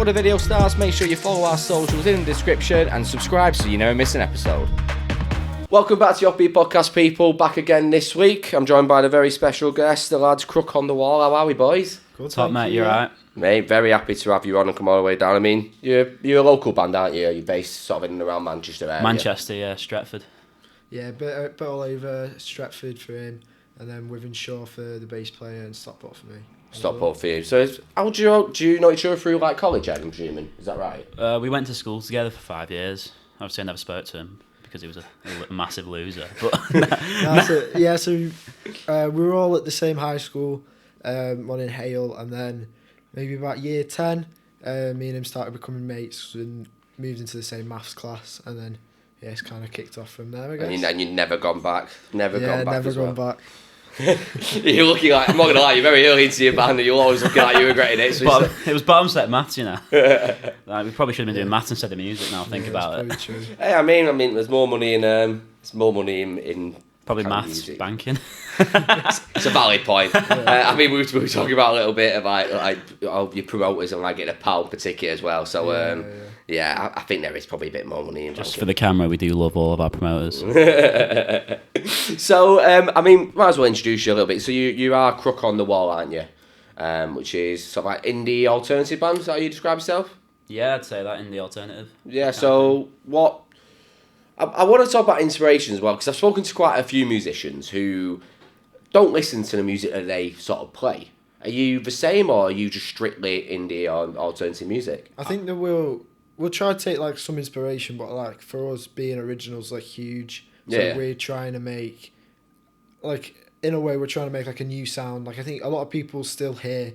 the video starts, make sure you follow our socials in the description and subscribe so you never miss an episode. Welcome back to the Offbeat Podcast, people. Back again this week. I'm joined by the very special guest, the lads Crook On The Wall. How are we, boys? Good, Top, mate, you're right. Mate, very happy to have you on and come all the way down. I mean, you're a local band, aren't you? You're based sort of in and around Manchester area. Manchester, yeah, Stretford. Yeah, bit all over. Stretford for him, and then Wythenshawe for the bass player, and Stockport for me. Stockport for you. So, how do you know each other through like college? I'm presuming. Is that right? We went to school together for 5 years. Obviously, I never spoke to him because he was a massive loser. But So we were all at the same high school, one in Hale, and then maybe about year 10, me and him started becoming mates and moved into the same maths class, and then it's kind of kicked off from there, I guess. And you've never gone back? Never gone back. You're looking like, I'm not going to lie, you're very early into your band and you're always looking like you're regretting it. So it was bottom set maths, you know. We probably should have been doing maths instead of music now, think about it. True. Hey, I mean, there's more money in probably maths, music. banking. It's a valid point. I mean, we were talking about a little bit of like your promoters and like getting a £1 per ticket as well. So I think there is probably a bit more money in Just banking. for the camera, we do love all of our promoters. So, I mean, might as well introduce you a little bit. So you are Crook On The Wall, aren't you? Which is sort of like indie alternative band, is that how you describe yourself? Yeah, I'd say that in the alternative. Yeah, so what... I want to talk about inspiration as well, because I've spoken to quite a few musicians who don't listen to the music that they sort of play. Are you the same, or are you just strictly indie or alternative music? I think that we'll try to take like some inspiration, but like for us being originals like huge. So we're trying to make like in a way we're trying to make like a new sound. Like I think a lot of people still hear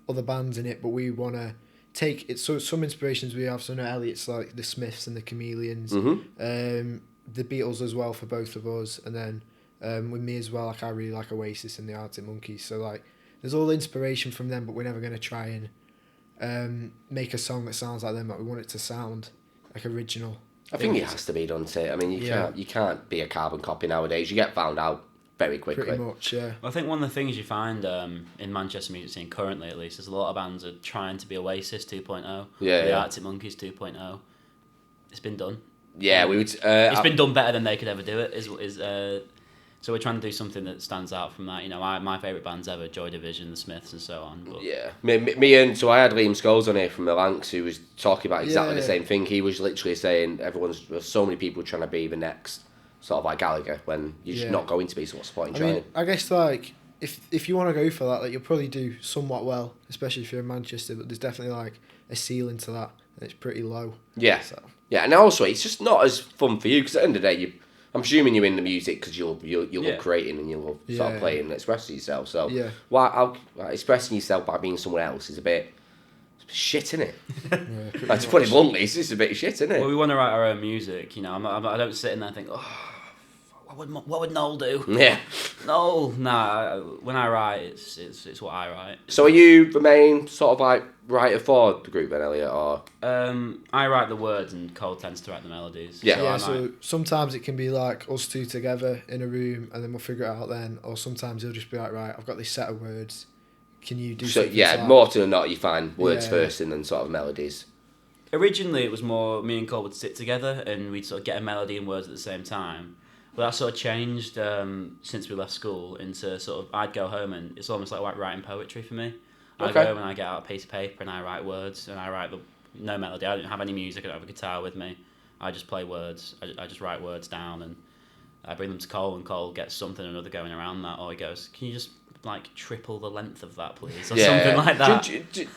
other bands in it, but we want to take it. So some inspirations we have. So no, Elliott's like the Smiths and the Chameleons, the Beatles as well for both of us, and then with me as well. Like I really like Oasis and the Arctic Monkeys. So like there's all inspiration from them, but we're never going to try and make a song that sounds like them. Like we want it to sound like original. I think it has to be, doesn't it? I mean, you can't be a carbon copy nowadays. You get found out very quickly. Pretty much, yeah. Well, I think one of the things you find in Manchester music scene currently, at least, is a lot of bands are trying to be Oasis 2.0, the Arctic Monkeys 2.0. It's been done. Yeah, we would. It's been done better than they could ever do it. So we're trying to do something that stands out from that. You know, my favourite bands ever, Joy Division, the Smiths, and so on. But yeah, me and so I had Liam Scholes on here from the Lancs who was talking about exactly the same thing. He was literally saying there's so many people trying to be the next sort of like Gallagher when you're just not going to be. So what's the point in trying? I guess like if you want to go for that, like you'll probably do somewhat well, especially if you're in Manchester. But there's definitely like a ceiling to that, and it's pretty low. Yeah, so. Yeah, and also it's just not as fun for you because at the end of the day I'm assuming you're in the music because you love creating and you love sort of playing and expressing yourself. So expressing yourself by being someone else is a bit shit, isn't it? Like, to put it bluntly, it's just a bit shit, isn't it? Well, we want to write our own music, you know. I don't sit in there and think, what would Noel do? Yeah. No, nah. When I write, it's what I write. So are you the main sort of like writer for the group then, Elliott, or? I write the words and Cole tends to write the melodies. Yeah. So sometimes it can be like us two together in a room and then we'll figure it out then, or sometimes he'll just be like, right, I've got this set of words. Can you do something? Yeah, more often than not, you find words first and then sort of melodies. Originally, it was more me and Cole would sit together and we'd sort of get a melody and words at the same time. But that sort of changed since we left school into sort of I'd go home and it's almost like writing poetry for me. I go home and I get out a piece of paper and I write words and I write no melody. I don't have any music. I don't have a guitar with me. I just play words. I just write words down and I bring them to Cole and Cole gets something or another going around that. Or he goes, can you just like triple the length of that, please? Or something like that.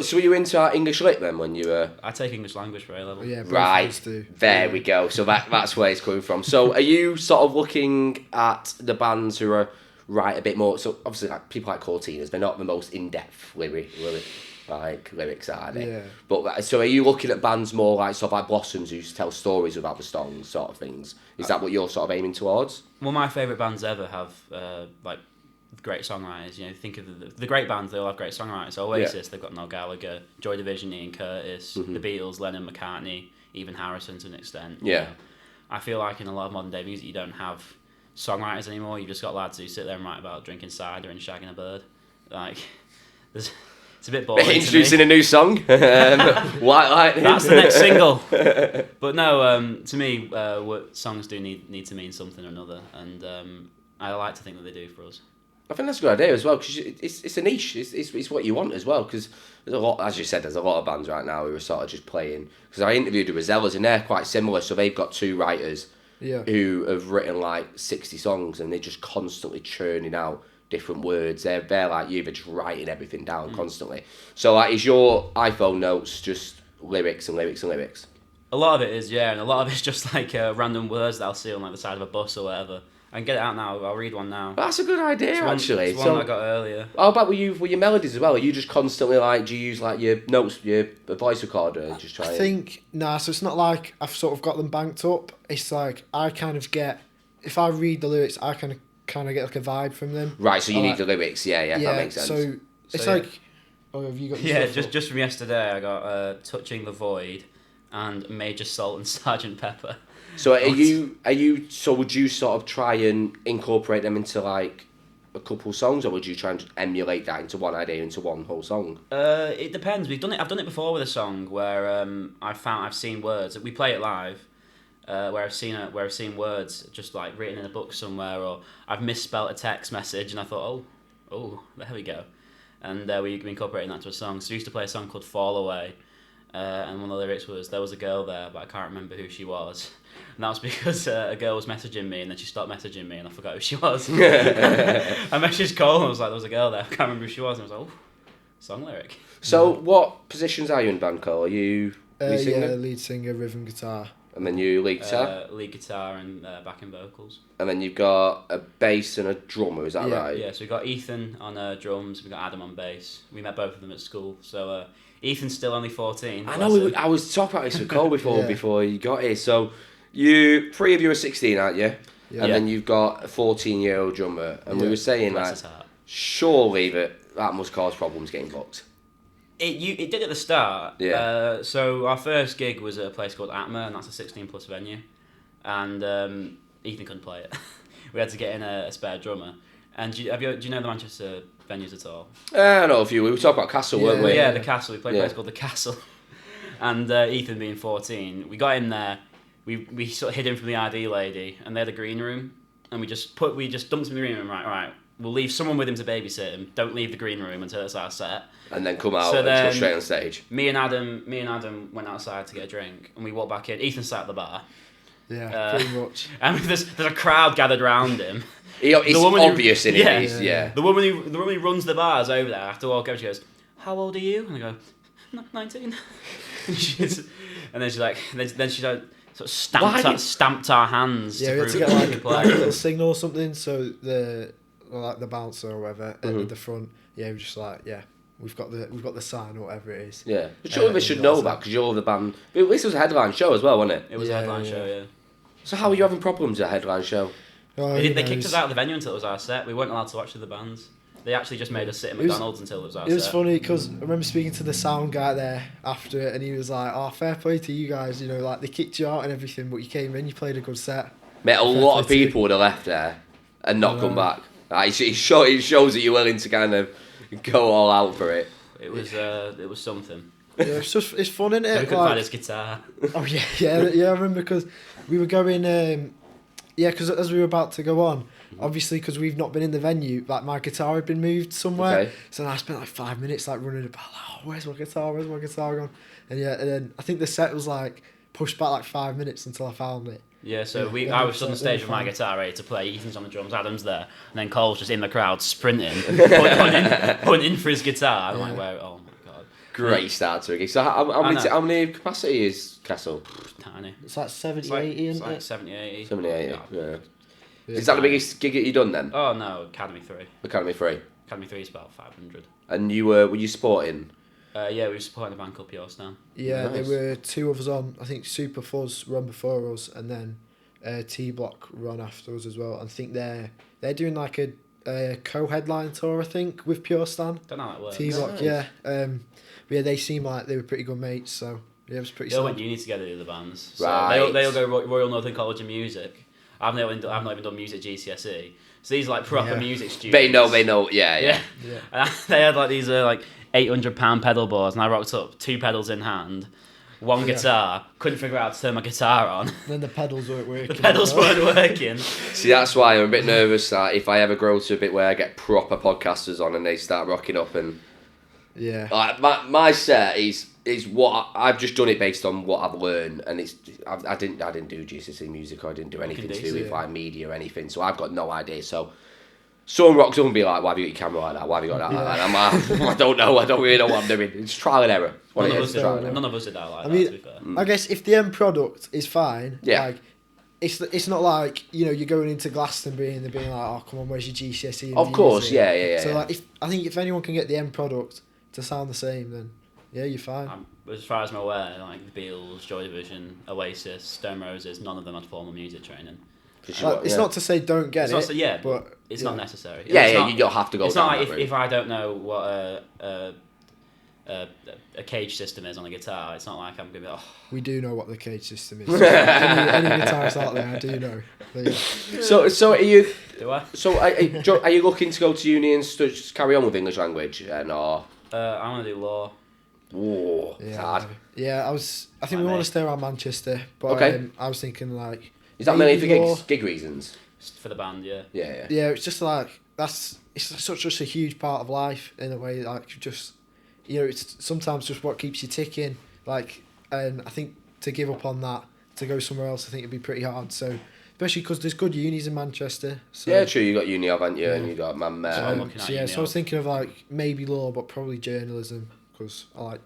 So were you into English lit then when you were? I take English language for A level. Yeah, right. There we go. So that's where it's coming from. So are you sort of looking at the bands who are write a bit more? So obviously, like people like Cortinas, they're not the most in-depth lyrics, are they? Yeah. But so are you looking at bands more like sort of like Blossoms who tell stories about the songs, sort of things? Is that what you're sort of aiming towards? Well, my favourite bands ever have like great songwriters. You know, think of the great bands; they all have great songwriters. So Oasis, they've got Noel Gallagher; Joy Division, Ian Curtis; the Beatles, Lennon, McCartney, even Harrison to an extent. Yeah. You know, I feel like in a lot of modern day music, you don't have songwriters anymore. You've just got lads who sit there and write about drinking cider and shagging a bird. Like, it's It's a bit boring. Introducing a new song. White Lightning. That's the next single. But no, to me, what songs do need to mean something or another, and I like to think that they do for us. I think that's a good idea as well, because it's a niche. It's what you want as well, because there's a lot, as you said, there's a lot of bands right now who are sort of just playing. Because I interviewed the Rosellas, and they're quite similar. So they've got 2 writers who have written like 60 songs, and they're just constantly churning out different words. They're like you, they're just writing everything down constantly. So like, is your iPhone notes just lyrics and lyrics and lyrics? A lot of it is, yeah, and a lot of it's just like random words that I'll see on like the side of a bus or whatever. I can get it out now. I'll read one now. That's a good idea, actually. It's one I got earlier. How about with your melodies as well? Are you just constantly like, do you use like your notes, your voice recorder, just try? I think so it's not like I've sort of got them banked up. It's like I kind of get, if I read the lyrics, I kind of get like a vibe from them. Right, so you need the lyrics. Yeah, that makes sense. So it's like, have you got? Yeah, just from yesterday, I got Touching the Void, and Major Salt and Sergeant Pepper. So so would you sort of try and incorporate them into like a couple songs, or would you try and emulate that into one idea, into one whole song? It depends. I've done it before with a song where I've seen words. We play it live, where I've seen words just like written in a book somewhere, or I've misspelt a text message, and I thought, oh, there we go, and we incorporated that to a song. So we used to play a song called Fall Away. And one of the lyrics was, there was a girl there, but I can't remember who she was. And that was because a girl was messaging me, and then she stopped messaging me, and I forgot who she was. I messaged Cole, and I was like, there was a girl there, I can't remember who she was. And I was like, song lyric. So what positions are you in band, Cole? Are you lead singer? Lead singer, rhythm guitar. And then you lead guitar? Lead guitar and backing vocals. And then you've got a bass and a drummer, is that right? Yeah, so we've got Ethan on drums, we've got Adam on bass. We met both of them at school, so Ethan's still only 14. I know, I was talking about this with Cole before you got here. So 3 of you are 16, aren't you? Yeah. And then you've got a 14-year-old drummer. And we were saying that surely that must cause problems getting booked. It did at the start. Yeah. So our first gig was at a place called Atma, and that's a 16+ venue. And Ethan couldn't play it. We had to get in a spare drummer. And do you know the Manchester venues at all? I know a few. We were talking about Castle, weren't we? Yeah, the Castle. We played a place called the Castle. And Ethan being 14, we got in there. We sort of hid him from the ID lady, and they had a green room, and we just dumped him in the green room. Right. We'll leave someone with him to babysit him. Don't leave the green room until it's our set. And then come out and go straight on stage. Me and Adam went outside to get a drink, and we walked back in. Ethan sat at the bar. Yeah, pretty much. And there's a crowd gathered around him. It's obvious in it. Yeah. The woman who runs the bars over there, after walk over, she goes, "How old are you?" And I go, 19. And then she's like, then she sort of stamped our hands. Yeah, we had to get like a little signal or something. So the bouncer or whatever at the front. Yeah, we're just like, we've got the sign or whatever it is. Yeah, but surely they should know that because you're the band. But this was a headline show as well, wasn't it? It was a headline show, yeah. So how were you having problems at a headline show? They kicked us out of the venue until it was our set. We weren't allowed to watch the bands. They actually just made us sit at McDonald's until it was our set. It was funny because I remember speaking to the sound guy there after it, and he was like, "Oh, fair play to you guys. You know, like they kicked you out and everything, but you came in, you played a good set." Mate, a lot of people would have left there and not come back. It shows that you're willing to kind of go all out for it. It was something. Yeah, it's fun, isn't it? We couldn't find his guitar. Oh yeah. I remember because we were going. Because as we were about to go on, obviously because we've not been in the venue, like my guitar had been moved somewhere. Okay. So I spent like 5 minutes like running about. Oh, where's my guitar gone? And then I think the set was like pushed back like 5 minutes until I found it. Yeah, so I was on the stage with my guitar ready to play. Ethan's on the drums, Adam's there, and then Cole's just in the crowd sprinting, pointing for his guitar. I'm like, where? Oh my god! Great start to a gig. So how many capacity is Castle? Tiny. It's like 70, 80, isn't it? Like 70, 80. 70, 80. Yeah. Is that the biggest gig that you've done then? Oh no, Academy 3. Academy 3. Academy 3 is about 500. And were you supporting? Yeah, we were supporting a band called Pure Stan. Yeah, nice. There were 2 of us on. I think Super Fuzz run before us, and then T Block run after us as well. I think they're doing like a co-headline tour, I think, with Pure Stan. Don't know how it works. T Block, nice. But they seem like they were pretty good mates, so yeah, it was pretty. They all went uni together, the other bands. So right. They all go Royal Northern College of Music. I've not even done music GCSE. So these are like proper music students. They know. Yeah. And they had like these like £800 pedal boards, and I rocked up 2 pedals in hand, 1 guitar, couldn't figure out how to turn my guitar on. Then the pedals weren't working. The pedals weren't working. See, that's why I'm a bit nervous that if I ever grow to a bit where I get proper podcasters on and they start rocking up and... Yeah. Like, my set is what I've just done it based on what I've learned, and I didn't do GCSE music, or I didn't do anything to do with like media or anything, so I've got no idea. So someone rocks up and be like, "Why have you got your camera like that? Why have you got that?" Like that? And I'm like, I don't know. I don't really know what I'm doing. It's trial and error. None of us did that like that. To be fair. I guess if the end product is fine, yeah. Like, it's not like, you know, you're going into Glastonbury and they're being like, "Oh, come on, where's your GCSE?" Of course, yeah. So like, I think if anyone can get the end product to sound the same, then yeah, you're fine. As far as I'm aware, like the Beatles, Joy Division, Oasis, Stone Roses, none of them had formal music training. It's not to say don't get it, but it's not necessary. You don't have to go. It's not like if I don't know what a cage system is on a guitar, it's not like I'm gonna be. We do know what the cage system is. any guitarists out there, I do know. So are you? Do I? So are you looking to go to uni and just carry on with English language and or? I want to do law. Whoa, hard. Yeah, I think we want to stay around Manchester, but I was thinking like. Is that mainly for gig reasons? For the band, yeah. Yeah, it's just like it's such a huge part of life in a way. Like just, you know, it's sometimes just what keeps you ticking. Like, and I think to give up on that to go somewhere else, I think it'd be pretty hard. So. Especially because there's good unis in Manchester. So. Yeah, true. You got uni, haven't you? Yeah. And you got man. So I was thinking of like maybe law, but probably journalism because I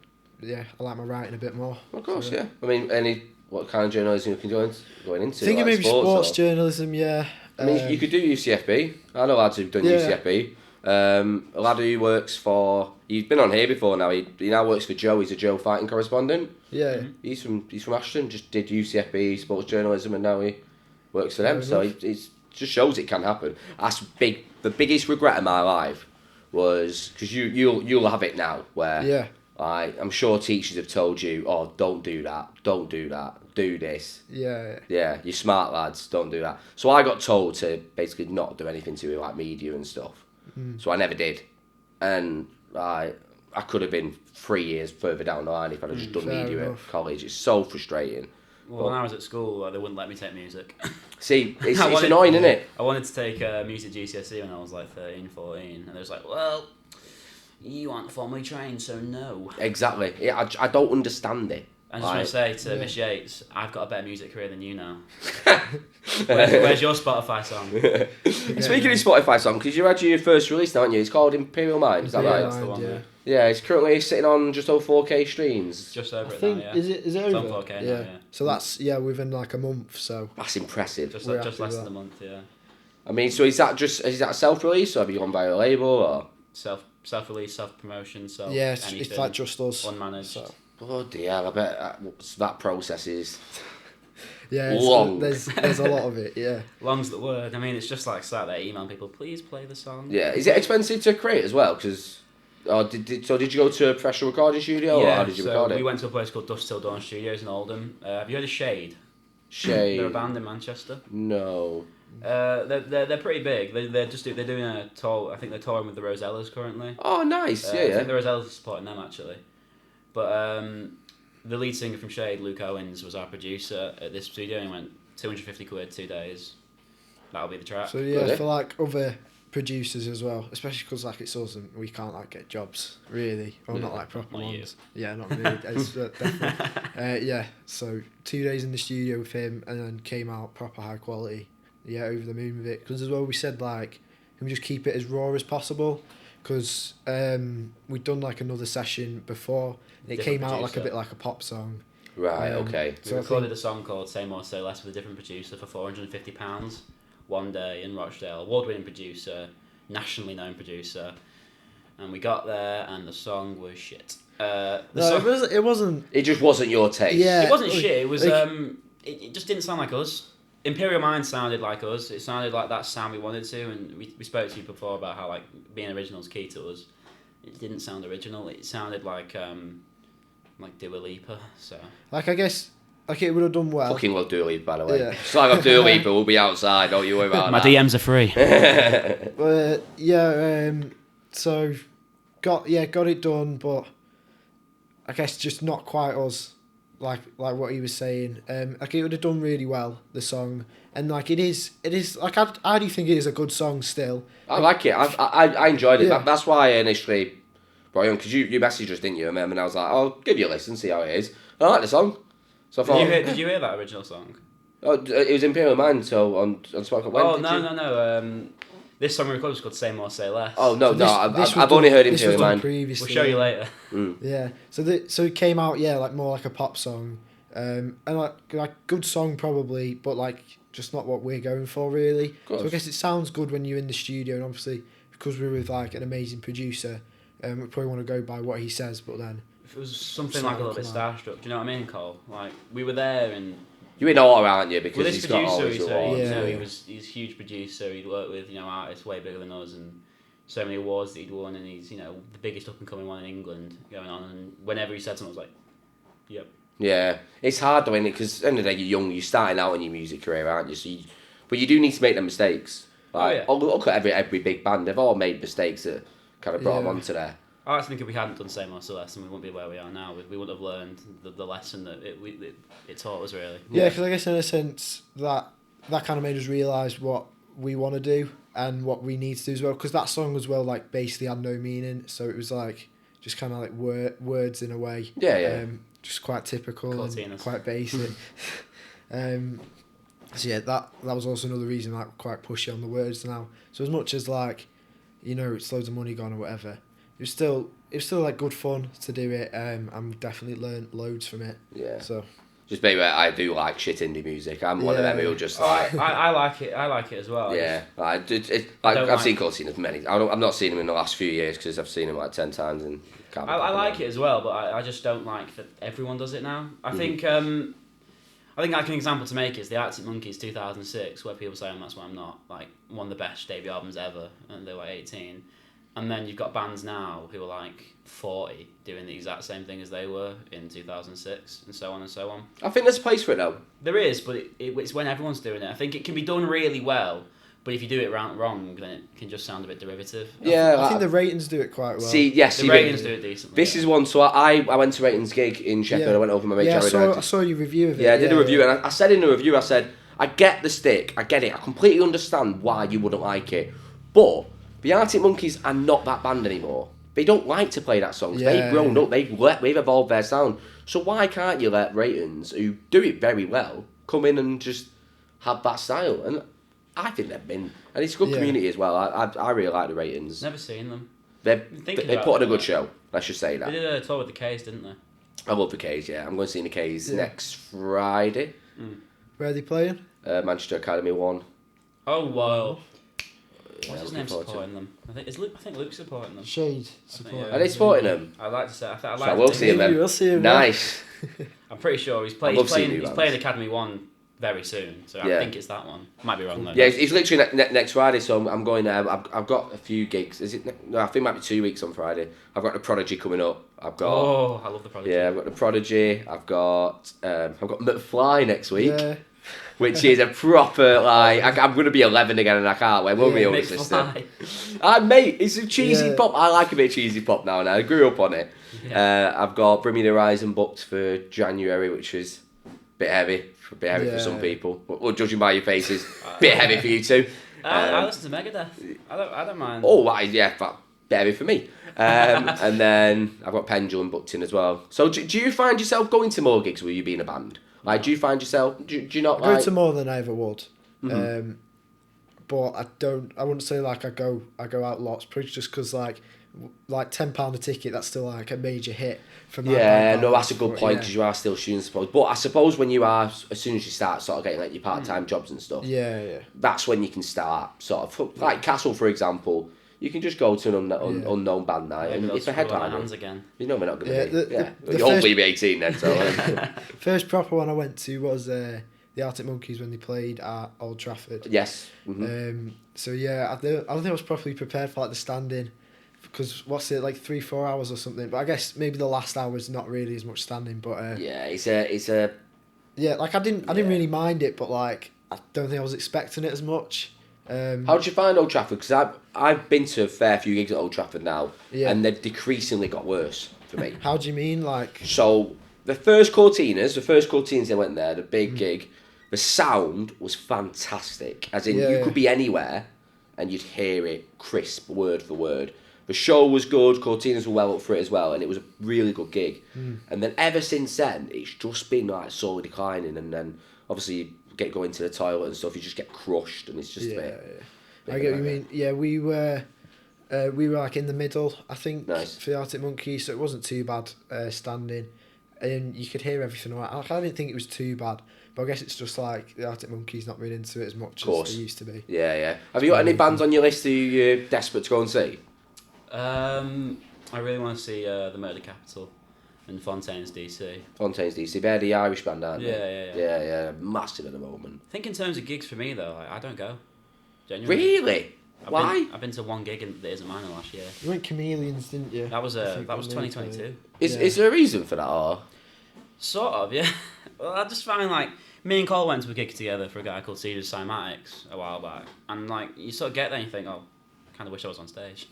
like my writing a bit more. Of course, yeah. I mean, what kind of journalism you can going into? Thinking like maybe sports journalism, yeah. I mean, you could do UCFB. I know lads who've done UCFB. A lad who works for. He's been on here before now. He now works for Joe. He's a Joe fighting correspondent. Yeah. He's from Ashton. Just did UCFB sports journalism, and now he works for them. So it just shows it can happen. That's big. The biggest regret of my life was because you'll have it now where I'm sure teachers have told you, oh, don't do that, do this. Yeah, you're smart lads, don't do that. So I got told to basically not do anything to do like media and stuff. So I never did, and I could have been 3 years further down the line if I'd have just done media at college. It's so frustrating. Well, when I was at school, they wouldn't let me take music. See, it's annoying, isn't it? I wanted to take music GCSE when I was like 13, 14, and they was like, well, you aren't formally trained, so no. Exactly. Yeah, I don't understand it. I just want to say to Miss Yates, I've got a better music career than you now. Where's your Spotify song? Speaking of Spotify song, because you had your first release now, haven't you? It's called Imperial Mind, is that right? That's the one, yeah, it's currently sitting on just over 4K streams. Just over it now, yeah. Is it over? It's on 4K now, yeah. So that's, within like a month, so... That's impressive. Just less than a month, yeah. I mean, so is that a self-release, or have you gone by a label, or...? Self-release, self-promotion, it's like just us. Unmanaged. So. Bloody hell, I bet that process is... long. There's a lot of it, yeah. Long's the word. I mean, it's just like sat there emailing people, please play the song. Yeah, is it expensive to create as well? Because... did you go to a professional recording studio, or how did you record it? We went to a place called Dusk Till Dawn Studios in Oldham. Have you heard of Shade? Shade. They're a band in Manchester. No. They're pretty big. They're doing a tour. I think they're touring with the Rosellas currently. Oh, nice. I think the Rosellas are supporting them actually. But the lead singer from Shade, Luke Owens, was our producer at this studio. He went 250 quid 2 days. That'll be the track. So for like other producers as well, especially because like it's us and we can't like get jobs really, or not like proper ones. Yeah, not really. It's, definitely. So 2 days in the studio with him, and then came out proper high quality. Yeah, over the moon with it. Because as well, we said like, can we just keep it as raw as possible? Because we'd done like another session before. And it came out like a bit like a pop song. Right. Okay. We recorded a song called "Say More, Say Less" with a different producer for £450. One day in Rochdale, award-winning producer, nationally known producer, and we got there and the song was shit. It wasn't. It just wasn't your taste. Yeah, it wasn't shit. It was. It just didn't sound like us. Imperial Mind sounded like us. It sounded like that sound we wanted to, and we spoke to you before about how like being original is key to us. It didn't sound original. It sounded like Dua Lipa. So I guess. Like it would have done well. Fucking love Dua Lipa, by the way. Yeah. Slag off Dua Lipa, we'll be outside, don't you worry about My that. DMs are free. So got it done, but I guess just not quite us, like what he was saying. Like it would have done really well, the song, and like it is like I do think it is a good song still. I like it. I enjoyed it. Yeah. That's why I initially brought it on, because you messaged us, didn't you? And I was like, I'll give you a listen, see how it is. And I like the song. So I thought, did you hear that original song? Oh, it was Imperial Mind, so on Smoke Up. Oh, no. This song we recorded was called Say More, Say Less. Oh, no, I've only heard Imperial Mind. We'll show you later. Yeah, so it came out, like more like a pop song. And like good song probably, but like just not what we're going for really. So I guess it sounds good when you're in the studio, and obviously because we're with like an amazing producer, we probably want to go by what he says, but then... If it was something like a little bit starstruck, do you know what I mean, Cole? Like, we were there and... You're in awe, aren't you? Because he's got all his awards. He's a huge producer. He'd worked with, artists way bigger than us, and so many awards that he'd won, and he's, the biggest up-and-coming one in England going on, and whenever he said something, I was like, yep. Yeah. It's hard though, isn't it? Because at the end of the day, you're young, you're starting out in your music career, aren't you? So but you do need to make them mistakes. Like, look at every big band, they've all made mistakes that kind of brought them onto there. I actually think if we hadn't done Say More, Say Less, then we wouldn't be where we are now. We wouldn't have learned the lesson that it taught us, really. Yeah, because I guess in a sense that kind of made us realise what we want to do and what we need to do as well. Because that song as well, like, basically had no meaning. So it was like, just kind of like words in a way. Yeah. Just quite typical and quite basic. So yeah, that was also another reason like quite pushy on the words now. So as much as like, it's loads of money gone or whatever, it was still like good fun to do it. And definitely learned loads from it. Yeah. So. Just maybe I do like shit indie music. I'm one of them who'll just like. I like it. I like it as well. Yeah, I've seen Cole seen many. I've not seen him in the last few years because I've seen him like 10 times and. I like it as well, but I just don't like that everyone does it now. I think like an example to make is the Arctic Monkeys 2006, where people say That's Why I'm Not, like one of the best debut albums ever, and they were 18. And then you've got bands now who are like 40 doing the exact same thing as they were in 2006, and so on and so on. I think there's a place for it though. There is, but it's when everyone's doing it. I think it can be done really well, but if you do it wrong, then it can just sound a bit derivative. Yeah, I think the ratings do it quite well. The ratings do it decently. This is one, so I went to Ratings gig in Sheffield. I went over my mate Jared. I saw your review of it. Yeah, I did a review, and I said in the review, I get the stick, I get it, I completely understand why you wouldn't like it, but the Arctic Monkeys are not that band anymore. They don't like to play that song. They've grown up, they've evolved their sound. So why can't you let Ratings, who do it very well, come in and just have that style? And I think they've been, and it's a good community as well. I really like the Ratings. Never seen them. They put on a good show. Let's just say that. They did a tour with the K's, didn't they? I love the K's. Yeah, I'm going to see the K's next Friday. Where are they playing? Manchester Academy 1. Oh wow. What's his name supporting them? I think Luke's supporting them. Shade supporting. Are they supporting them? I'd like to say. We'll see him then. We'll see him. Nice. I'm pretty sure he's playing Academy 1 very soon, so I think it's that one. Might be wrong though. Yeah, it's literally next Friday, so I'm going there. I've got a few gigs. No, I think it might be 2 weeks on Friday. I've got the Prodigy coming up. I love the Prodigy. Yeah, I've got the Prodigy. I've got McFly next week. Yeah. Which is a proper, like, I'm going to be 11 again and I can't wait. Won't be able to sister. Mate, it's a cheesy pop. I like a bit of cheesy pop now. I grew up on it. Yeah. I've got Bring Me the Horizon booked for January, which is a bit heavy for some people. Well, judging by your faces, a bit heavy for you too. I listen to Megadeth. I don't mind. Oh, but bit heavy for me. And then I've got Pendulum booked in as well. So do you find yourself going to more gigs with you being a band? Like, do you find yourself? Do you not like? I go to more than I ever would, but I wouldn't say like I go out lots. Pretty just because like £10 a ticket. That's still like a major hit from. That's a good point because you are still shooting, suppose. But I suppose when you are, as soon as you start sort of getting like your part-time jobs and stuff. Yeah. That's when you can start sort of like Castle, for example. You can just go to an unknown band night and it's a headliner. Again. You know we're not going to be. You won't be 18 then. So. First proper one I went to was the Arctic Monkeys when they played at Old Trafford. Yes. So yeah, I don't think I was properly prepared for like the standing, because what's it like 3-4 hours or something. But I guess maybe the last hour is not really as much standing. But it's a. Yeah, like I didn't really mind it, but like I don't think I was expecting it as much. How did you find Old Trafford? Because I've been to a fair few gigs at Old Trafford now, and they've decreasingly got worse for me. How do you mean, like? So the first Cortinas they went there, the big gig, the sound was fantastic. As in, you could be anywhere, and you'd hear it crisp, word for word. The show was good, Cortinas were well up for it as well, and it was a really good gig. And then ever since then, it's just been like slowly declining, and then obviously you get going to the toilet and stuff, you just get crushed, and it's just a bit I get what you mean. Yeah, we were like in the middle, I think, for the Arctic Monkeys, so it wasn't too bad standing, and you could hear everything all right. I didn't think it was too bad, but I guess it's just like the Arctic Monkeys not really into it as much as they used to be. Yeah. Have you got any bands on your list who you're desperate to go and see? I really want to see the Murder Capital and Fontaine's DC. They're the Irish band, aren't they? Yeah. Massive at the moment. I think in terms of gigs for me though, I don't go. Genuinely. Really? Why? I've been to one gig that isn't mine last year. You went Chameleons, didn't you? That was 2022. Is there a reason for that, or? Sort of, yeah. Well, I just find like me and Cole went to a gig together for a guy called Caesar's Cymatics a while back, and like you sort of get there and you think, oh, I kind of wish I was on stage.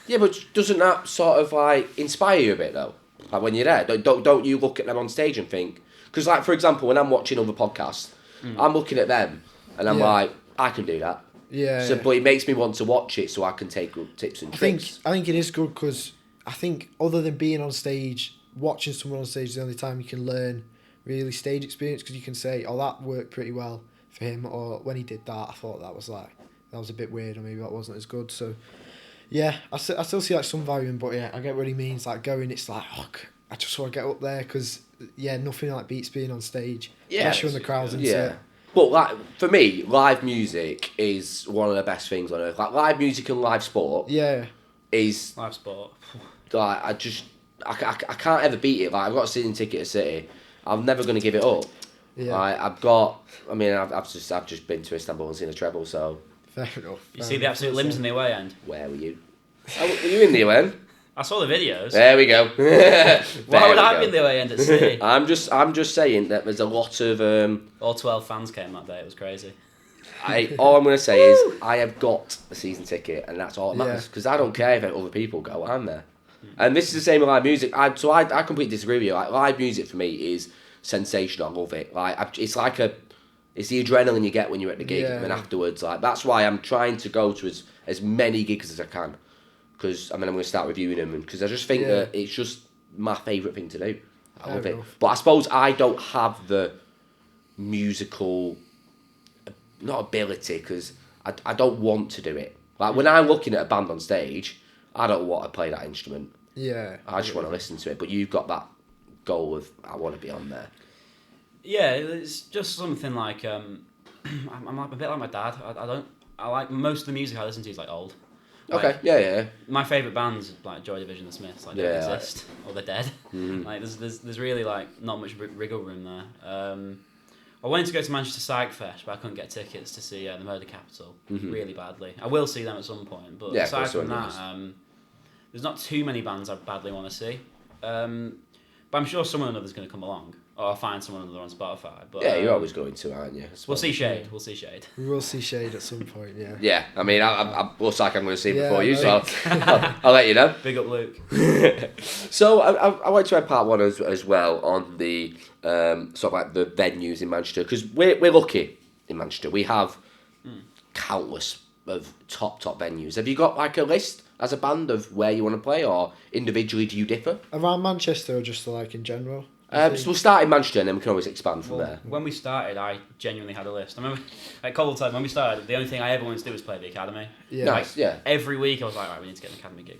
Yeah, but doesn't that sort of like inspire you a bit though? Like when you're there, don't you look at them on stage and think? Because like for example, when I'm watching other podcasts, I'm looking at them and I'm like, I can do that. Yeah. But it makes me want to watch it so I can take good tips and tricks. I think it is good because I think other than being on stage, watching someone on stage is the only time you can learn really stage experience, because you can say, oh, that worked pretty well for him, or when he did that, I thought that was a bit weird, or maybe that wasn't as good. So yeah, I still see like some value in, but yeah, I get what he means. Like going, it's like, oh, I just want to get up there, because nothing like beats being on stage, especially when the crowd's into it. But like for me, live music is one of the best things on earth. Like live music and live sport. Live sport. Like I can't ever beat it. Like I've got a season ticket at City. I'm never going to give it up. Yeah. Like, I've just been to Istanbul and seen a treble. So. Fair enough. You see the absolute limbs in the away end. Where were you? Were you in the away end? I saw the videos. There we go. Why would I be in the away end at City? I'm just saying that there's a lot of all 12 fans came that day. It was crazy. All I'm going to say is I have got a season ticket, and that's all that matters, because I don't care if other people go. I'm there. And this is the same with live music. I completely disagree with you. Like live music for me is sensational. I love it. Like it's the adrenaline you get when you're at the gig, and afterwards, like that's why I'm trying to go to as many gigs as I can. Because I'm going to start reviewing them, because I just think that it's just my favourite thing to do. I love it. But I suppose I don't have the musical, not ability, because I don't want to do it. Like when I'm looking at a band on stage, I don't want to play that instrument. Yeah. I just want to listen to it. But you've got that goal of, I want to be on there. Yeah, it's just something like, I'm a bit like my dad. I like, most of the music I listen to is like old. Like, okay, yeah. My favourite bands like Joy Division, The Smiths, like don't exist, or they're dead. Mm-hmm. Like there's really like not much wriggle room there. I wanted to go to Manchester Psych Fest, but I couldn't get tickets to see the Murder Capital really badly. I will see them at some point, but aside from that, there's not too many bands I badly want to see. But I'm sure someone or another's going to come along. Or I'll find someone or another on Spotify. But, you're always going to, aren't you? We'll see Shade. We will see Shade at some point, yeah. Yeah, I mean, I looks like I'm going to see it before you, so I'll let you know. Big up, Luke. So I went to part one as well on the sort of like the venues in Manchester, because we're lucky in Manchester. We have countless of top venues. Have you got like a list as a band of where you want to play, or individually do you differ? Around Manchester, or just like in general? So we'll start in Manchester and then we can always expand from there. When we started, I genuinely had a list. I remember, at Cole time, when we started, the only thing I ever wanted to do was play the academy. Yeah. Nice, yeah. Every week I was like, right, we need to get an academy gig,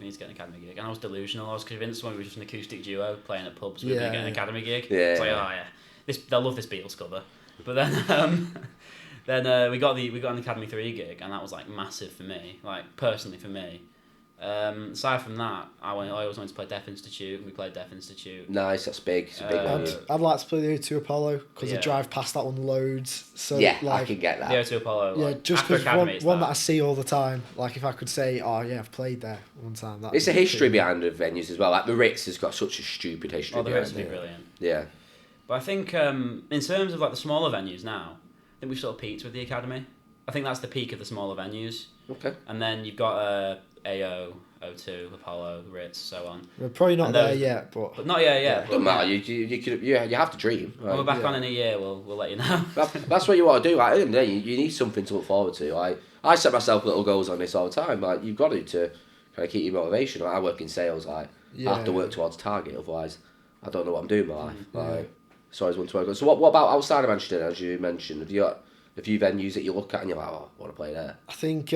And I was delusional. I was convinced when we were just an acoustic duo playing at pubs, we were going to get an academy gig. Yeah. It's like, they'll love this Beatles cover. But then we got an Academy 3 gig, and that was like massive for me, like personally for me. Aside from that, I always wanted to play Deaf Institute, and we played Deaf Institute. Nice, that's big. It's a big one. I'd like to play the O2 Apollo, because I drive past that one loads. So yeah, like, I can get that. The O2 Apollo. Yeah, just because one that I see all the time. Like if I could say, oh yeah, I've played there one time. It's a history behind the venues as well. Like the Ritz has got such a stupid history. The Ritz would be brilliant. Yeah. But I think in terms of like the smaller venues now, I think we've sort of peaked with the Academy. I think that's the peak of the smaller venues. Okay. And then you've got AO, O2, Apollo, Ritz, so on. We're probably not there yet, but not yet. Doesn't matter. You have to dream. Right? When we're back on in a year, we'll let you know. That's what you want to do. Like, at the end of the day, you need something to look forward to. Like, I set myself little goals on this all the time. Like, you've got to kind of keep your motivation. Like, I work in sales. Like, I have to work towards a target. Otherwise, I don't know what I'm doing in my life. Like, so I always want to work on. So what about outside of Manchester? As you mentioned, have you got a few venues that you look at and you're like, oh, I want to play there? I think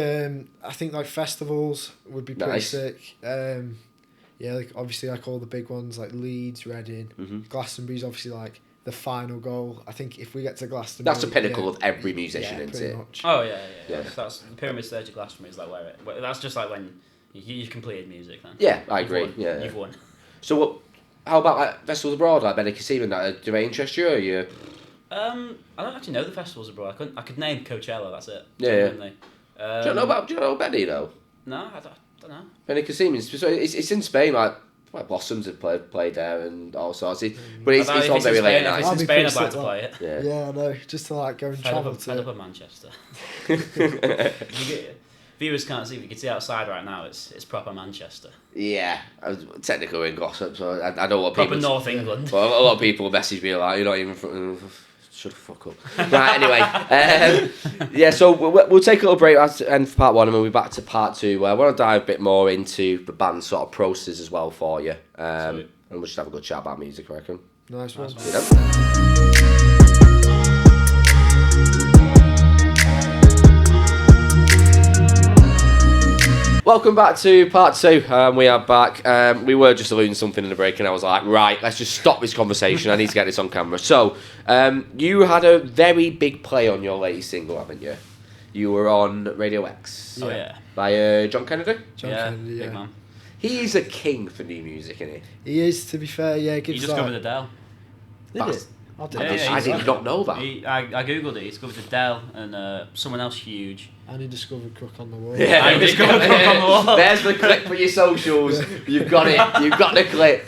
like festivals would be pretty sick. Like obviously like all the big ones like Leeds, Reading, Glastonbury's obviously like the final goal. I think if we get to Glastonbury, that's the pinnacle of every musician, isn't it? Much. Oh yeah. That's the pyramid stage of Glastonbury is like where that's just like when you've completed music then. Yeah, I agree. You've won. So how about like festivals abroad, like Benicassim and that? Do they interest you, or you? I don't actually know the festivals abroad. I could name Coachella. That's it. Yeah. Do you know about Benny though? No, I don't know. Benicassim it's in Spain. Like Blossoms have played there and all sorts. But it's all very late night. If it's in Spain, I'd like to play it. Yeah, I know. Just to like go and travel to. Fed up in Manchester. Viewers can't see, but you can see outside right now. It's proper Manchester. Yeah, technically we're in Glossop, so I know what people. Proper North England. Well, a lot of people message me like, "You're not even from." Shut the fuck up. Right, anyway. So we'll take a little break at the end for part one and we'll be back to part two where I want to dive a bit more into the band sort of process as well for you. And we'll just have a good chat about music, I reckon. Nice one. Welcome back to part two. We are back. We were just alluding to something in the break, and I was like, right, let's just stop this conversation. I need to get this on camera. So, you had a very big play on your latest single, haven't you? You were on Radio X. Oh, yeah. By John Kennedy? Kennedy, big man. He's a king for new music, isn't he? He is, to be fair, yeah. He discovered Adele. Did it? I did not know that. I googled it. He discovered Adele and someone else huge. And he discovered Crook on the Wall. Yeah, I discovered Crook on the Wall. There's the clip for your socials. You've got it. You've got the clip.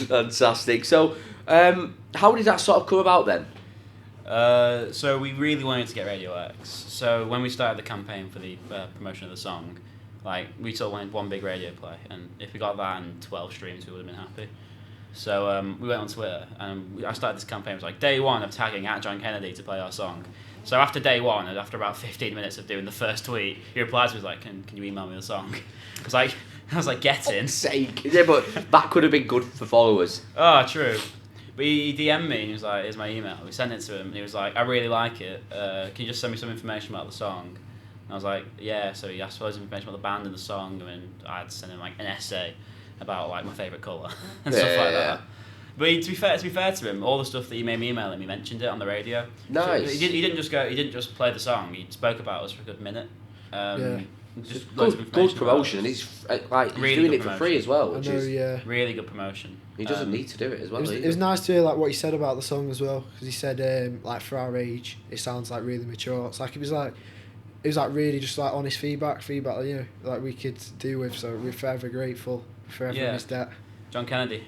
Fantastic. So, how did that sort of come about then? So we really wanted to get Radio X. So when we started the campaign for the promotion of the song, like we sort of wanted one big radio play, and if we got that and 12 streams, we would have been happy. So we went on Twitter, and I started this campaign. It was like day one of tagging at John Kennedy to play our song. So after day one, and after about 15 minutes of doing the first tweet, he replies to me like, "Can you email me the song?" I was like, "Get in." Sake. Yeah, but that could have been good for followers. Oh, true. But he DM'd me and he was like, "Here's my email." We sent it to him and he was like, "I really like it. Can you just send me some information about the song?" And I was like, "Yeah." So he asked for loads of information about the band and the song, and then I had to send him like an essay about like my favourite colour and stuff like that. But to be fair to him, all the stuff that he made me email him, he mentioned it on the radio. Nice. So he didn't just play the song. He spoke about us for a good minute. Just good promotion, and he's really doing it for free as well, which is really good promotion. He doesn't need to do it as well. It was nice to hear like what he said about the song as well, because he said like for our age, it sounds like really mature. It's like it was really just like honest feedback like we could do with. So we're forever grateful for everything he's done. John Kennedy,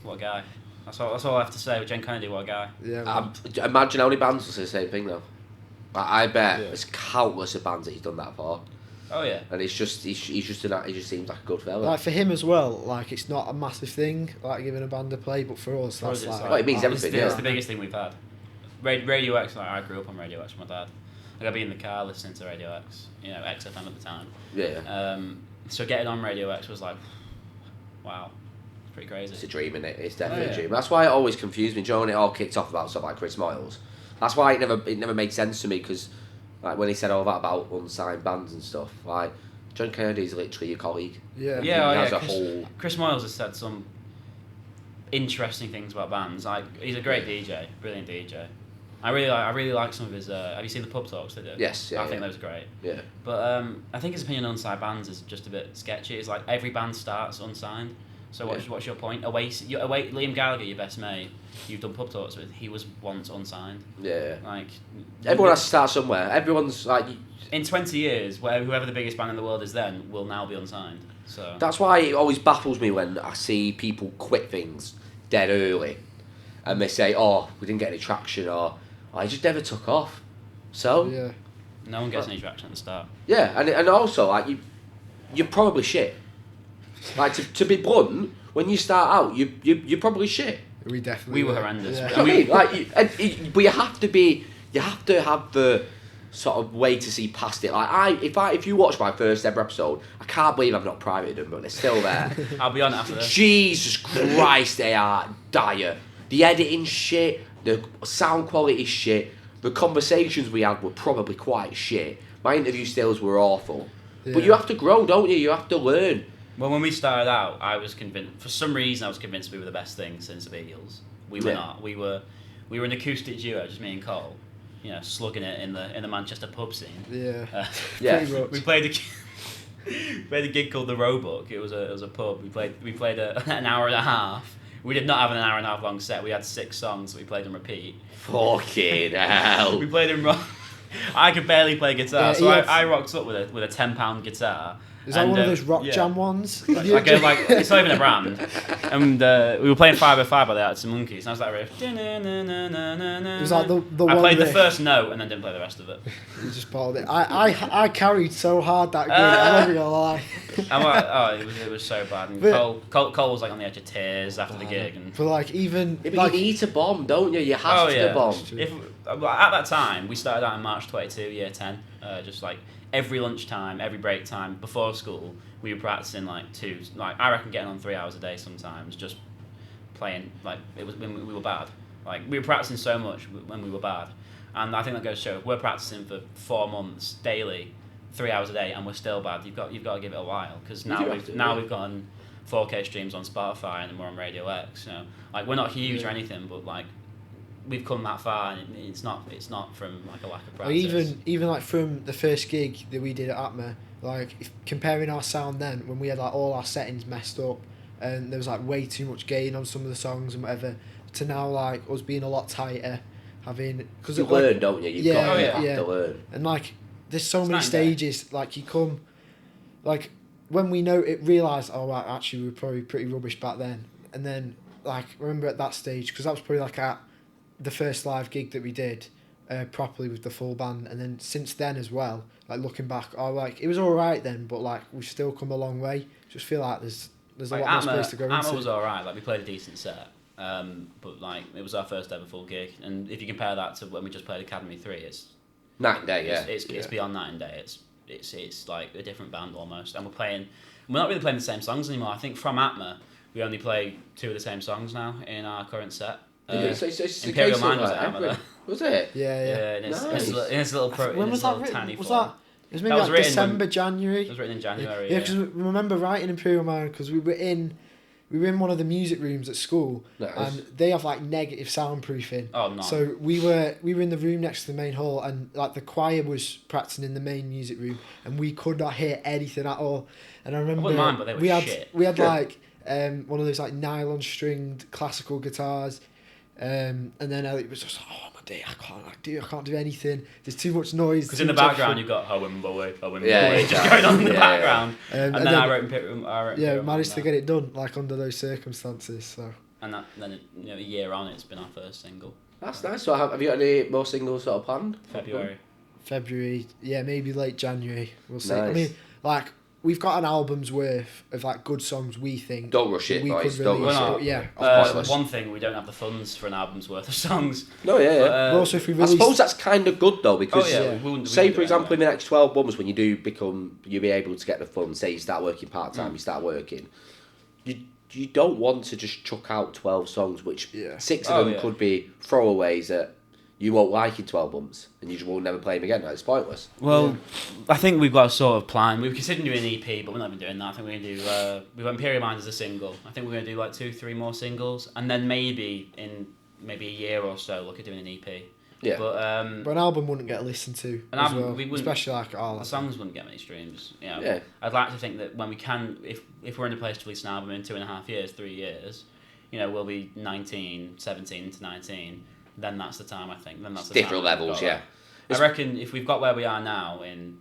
what a guy. That's all I have to say with John Kennedy, what a guy. Yeah. Imagine how many bands will say the same thing though. I bet there's countless of bands that he's done that for. Oh yeah. And it's just he just seems like a good fella. Like for him as well, like it's not a massive thing, like giving a band a play, but for us that's like. Well, it means everything. It's the biggest thing we've had. Radio X. Like I grew up on Radio X with my dad. Like I'd be in the car listening to Radio X. XFM at the time. Yeah. So getting on Radio X was like, wow. Pretty crazy. It's a dream, isn't it? It's definitely a dream. That's why it always confused me. Joe, when it all kicked off about stuff like Chris Moyles, that's why it never made sense to me, because like when he said all that about unsigned bands and stuff, like John Kennedy's literally your colleague. Chris Moyles has said some interesting things about bands. Like he's a great DJ, brilliant DJ. I really like some of his. Have you seen the pub talks they do? Yes, I think those are great. Yeah. But I think his opinion on unsigned bands is just a bit sketchy. It's like every band starts unsigned. So what's your point? Liam Gallagher, your best mate, you've done pub talks with. He was once unsigned. Yeah. Like everyone has to start somewhere. Everyone's like. In 20 years, whoever the biggest band in the world is then will now be unsigned. So that's why it always baffles me when I see people quit things dead early, and they say, "Oh, we didn't get any traction," or "I just never took off." So No one gets any traction at the start. Yeah, and also like you're probably shit. Like to be blunt, when you start out, you're probably shit. We definitely were horrendous. Yeah. I mean, like, but you have to have the sort of way to see past it. Like if you watch my first ever episode, I can't believe I've not privated them, but they're still there. I'll be on after this. Jesus Christ, they are dire. The editing shit, the sound quality shit, the conversations we had were probably quite shit. My interview skills were awful. Yeah. But you have to grow, don't you? You have to learn. Well, when we started out, I was convinced. For some reason, I was convinced we were the best thing since the Beatles. We were not. We were an acoustic duo, just me and Cole. You know, slugging it in the Manchester pub scene. Yeah. Yeah. We played a gig called the Roebuck. It was a pub. We played an hour and a half. We did not have an hour and a half long set. We had 6 songs that we played on repeat. Fucking hell. We played in rock. I could barely play guitar, so I rocked up with a £10 guitar. Is that one of those rock jam ones? It's not even a brand. And we were playing 505 by the Arctic Monkeys, and I was like, it was like the I one played the first note and then didn't play the rest of it. You just part of it. I carried so hard that gig. I'm not gonna lie. I'm like, it was so bad. And Cole was like on the edge of tears after the gig. And but like even but like, you need to bomb, don't you? You have to bomb. At that time, we started out in March 22, year 10, just like. Every lunchtime, every break time, before school, we were practicing I reckon getting on 3 hours a day sometimes, just playing, like, it was when we were bad. Like, we were practicing so much when we were bad. And I think that goes to show, we're practicing for 4 months daily, 3 hours a day, and we're still bad. You've got to give it a while, because now we've gotten 4K streams on Spotify, and then we're on Radio X, you know. Like, we're not huge or anything, but, like, we've come that far, and it's not from like a lack of practice. Even like from the first gig that we did at Atma, like comparing our sound then when we had like all our settings messed up and there was like way too much gain on some of the songs and whatever, to now like us being a lot tighter, having because you learn, don't you? You've got to learn. And like there's so many stages. Like you come, like when we realise actually we were probably pretty rubbish back then, and then like remember at that stage because that was probably like at the first live gig that we did properly with the full band, and then since then as well, like looking back, like it was alright then, but like we've still come a long way. Just feel like there's a lot more space to go into. Atma was alright, like we played a decent set, but like it was our first ever full gig, and if you compare that to when we just played Academy 3, it's night and day. It's beyond night and day. It's like a different band almost, and we're not really playing the same songs anymore. I think from Atma we only play 2 of the same songs now in our current set. It's Imperial Mind was at Atma. Was it? Yeah. In its little when was that written? Tiny was form. that? It was maybe like December, January. It was written in January. Yeah, because remember writing Imperial Mind because we were in one of the music rooms at school, and they have like negative soundproofing. Oh no! So we were in the room next to the main hall, and like the choir was practicing in the main music room, and we could not hear anything at all. And I remember I wouldn't mind, but they were shit. We had like one of those like nylon stringed classical guitars. And then Elliott was just like, my day, I can't do anything. There's too much noise. Because in the background you've got just going on in the background. And then I wrote Imperial managed to get it done like under those circumstances. So. And then a year on, it's been our first single. That's nice. So have you got any more singles sort of planned? February, yeah, maybe late January. We'll see. Nice. I mean, like. We've got an album's worth of like good songs we think. Don't rush it, boys. Don't rush it. Yeah. One thing, we don't have the funds for an album's worth of songs. No, yeah. But also if we I suppose that's kind of good though, because say for example in the next 12 months when you do you'll be able to get the funds. Say you start working part time, you start working. You don't want to just chuck out 12 songs, which 6 of them could be throwaways that you won't like in 12 months, and you just won't never play them again. It's pointless. Well, I think we've got a sort of plan. We were considering doing an EP, but we're not even doing that. I think we're going to do... we've got Imperial Mind as a single. I think we're going to do like 2-3 more singles, and then maybe in a year or so look at doing an EP. Yeah. But an album wouldn't get listened to especially like the songs wouldn't get many streams. You know? Yeah. I'd like to think that when we can, if we're in a place to release an album in 2.5 years, 3 years, you know, we'll be 19, 17 to 19... Then that's the time, I think. Then that's the different levels, yeah. I reckon if we've got where we are now in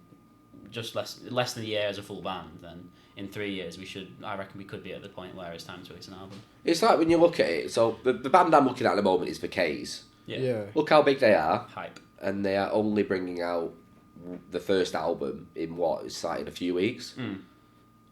just less than a year as a full band, then in 3 years I reckon we could be at the point where it's time to release an album. It's like when you look at it, so the band I'm looking at the moment is the K's. Yeah. Look how big they are. Hype. And they are only bringing out the first album in it's like in a few weeks.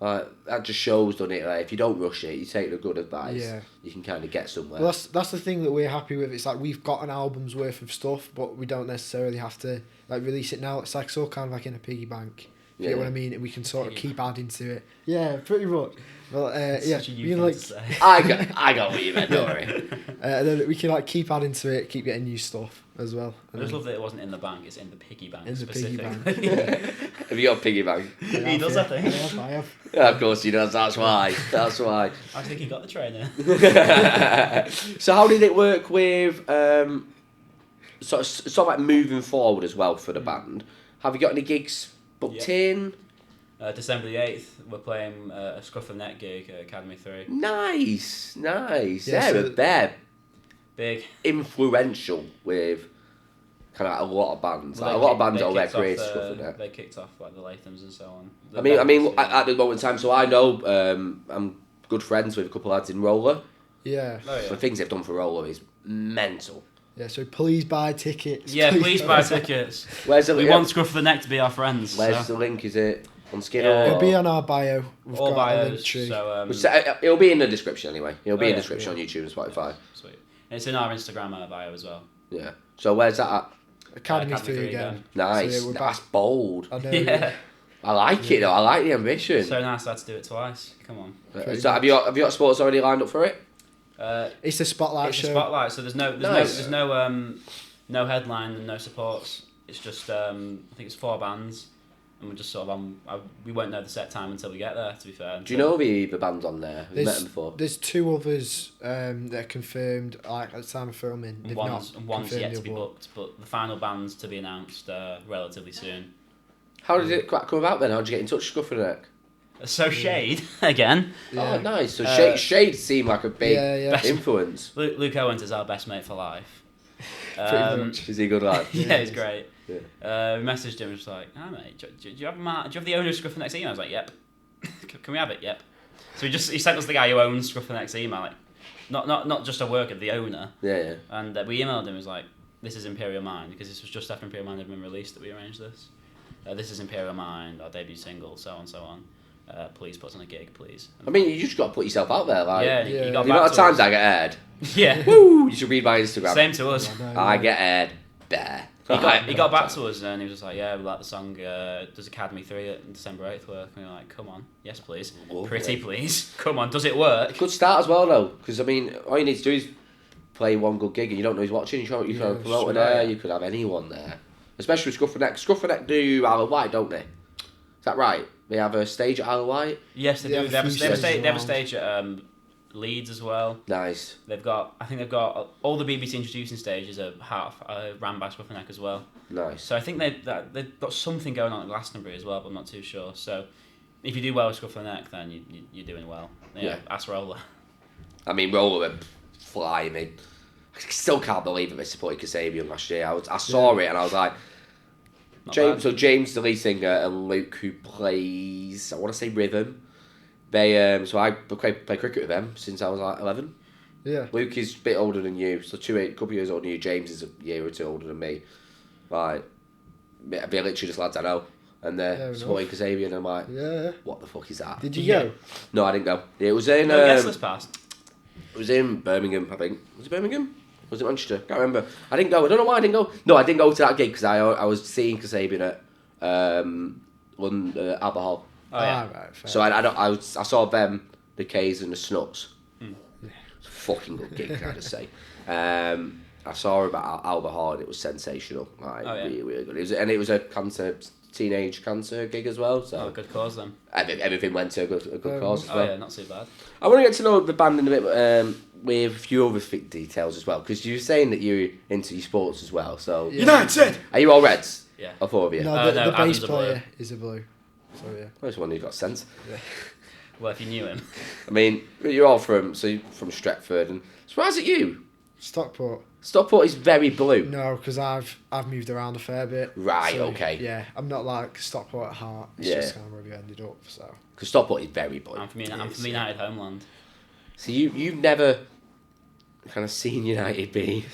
That just shows, doesn't it? Like, if you don't rush it, you take the good advice, you can kind of get somewhere. Well, that's the thing that we're happy with. It's like we've got an album's worth of stuff, but we don't necessarily have to like release it now. It's like so kind of like in a piggy bank. You get what I mean? And we can sort of keep adding to it. Yeah, pretty much. Well, you like, to say. I got what you meant, don't worry. And then we can like keep adding to it, keep getting new stuff as well. I just love that it wasn't in the bank; it's in the piggy bank. In the piggy bank. Have you got a piggy bank? He does, I think. I have. Yeah, of course he does. That's why. I think he got the trainer. So how did it work with sort of like moving forward as well for the band? Have you got any gigs booked in? December the 8th, we're playing a Scruff of Neck gig at Academy 3. Nice. Yeah, They're big. Influential with kind of a lot of bands. Like, a lot of bands are their great Scruff of Neck. They kicked off like the Lathams and so on. I mean, at the moment in time, so I know I'm good friends with a couple of lads in Roller. Yeah. Oh, yeah. The things they've done for Roller is mental. Yeah, so please buy tickets. Yeah, please buy tickets. We want Scruff of the Neck to be our friends. Where's the link? Is it on Skinner? It'll be on our bio. We've all got bios. So, it'll be in the description anyway. It'll be in the description on YouTube and Spotify. Yeah, sweet. And it's in our Instagram bio as well. Yeah. So where's that at? Academy 3 again. Nice. So That's bold. I know. Yeah. I like it though. I like the ambition. So nice I had to do it twice. Come on. So have you got sports already lined up for it? It's the Spotlight show. It's a Spotlight, so there's no headline and no supports. It's just I think it's 4 bands, and we're just sort of we won't know the set time until we get there. To be fair. Do you know the bands on there? We've met them before. There's 2 others that are confirmed. Like at the time of filming, they've one's yet to be booked, but the final band's to be announced relatively soon. How did it come about then? How did you get in touch with Scruff of the Neck? So Shade again. Yeah. Oh, nice. So Shade seemed like a big influence. Luke Owens is our best mate for life. Is he a good lad? Yeah, he's great. Yeah. We messaged him and was like, "Hi mate, do you have the owner of Scruff of the Neck's email?" I was like, "Yep." Can we have it? Yep. So he sent us the guy who owns Scruff of the Neck's email, like not just a worker, the owner. Yeah. And we emailed him. It was like, "This is Imperial Mind," because this was just after Imperial Mind had been released that we arranged this. This is Imperial Mind, our debut single, so on, so on. Please put us on a gig, please. I mean, you just got to put yourself out there, like. Yeah. You got the amount of times I get aired. Yeah. Woo! You should read my Instagram. Same to us. I get aired there. He got back to us and he was just like, "Yeah, we like the song. Does Academy 3 at December 8th work?" And we were like, "Come on, yes please, pretty please, come on, does it work?" Good start as well though, because I mean, all you need to do is play one good gig and you don't know who's watching. You can have a promoter there. You could have anyone there, especially with Scruff of Neck. Scruff of Neck do Isle of Wight, don't they? Is that right? They have a stage at Isle of Wight? Yes, they do. They have a stage at Leeds as well. Nice. I think they've got all the BBC introducing stages are ran by Scruff of Neck as well. Nice. So I think they've got something going on at Glastonbury as well, but I'm not too sure. So if you do well with Scruff of Neck, then you're doing well. Yeah. Ask Roller. I mean, Roller were flying me. I still can't believe that they supported Kasabian last year. I saw it and I was like, James, the lead singer, and Luke, who plays, I want to say rhythm. They so I play cricket with them since I was like 11. Yeah. Luke is a bit older than you, so a couple years older than you. James is a year or 2 older than me. Like, they're literally just lads I know, and they're supporting Kasabian, and I'm like, what the fuck is that? Did you go? No, I didn't go. It was in. Guest list passed. It was in Birmingham, I think. Was it Birmingham? Was it Manchester? Can't remember. I didn't go. I don't know why I didn't go. No, I didn't go to that gig because I was seeing Kasabian at Albert Hall. Oh yeah. Right, fair. So I saw them, the K's and the Snuts. It's a fucking good gig, can I just say. I saw him at Albert Hall and it was sensational. Like, really, really good. It was a teenage cancer gig as well. So good cause then. Everything went to a good cause as well. Yeah, not too bad. I want to get to know the band in a bit with a few other details as well, because you're saying that you're into your sports as well. So United! Are you all Reds? Yeah. All 4 of you? No, the bass Adam's a player blue. is a blue. So yeah. I just wonder who's got sense. Yeah. Well, if you knew him. I mean, you're all from Stretford, and surprised at you. Stockport. Stockport is very blue. No, because I've moved around a fair bit. Right, okay. Yeah, I'm not like Stockport at heart. It's just kind of where we ended up. So. Because Stockport is very blue. I'm from United homeland. So you've never kind of seen United be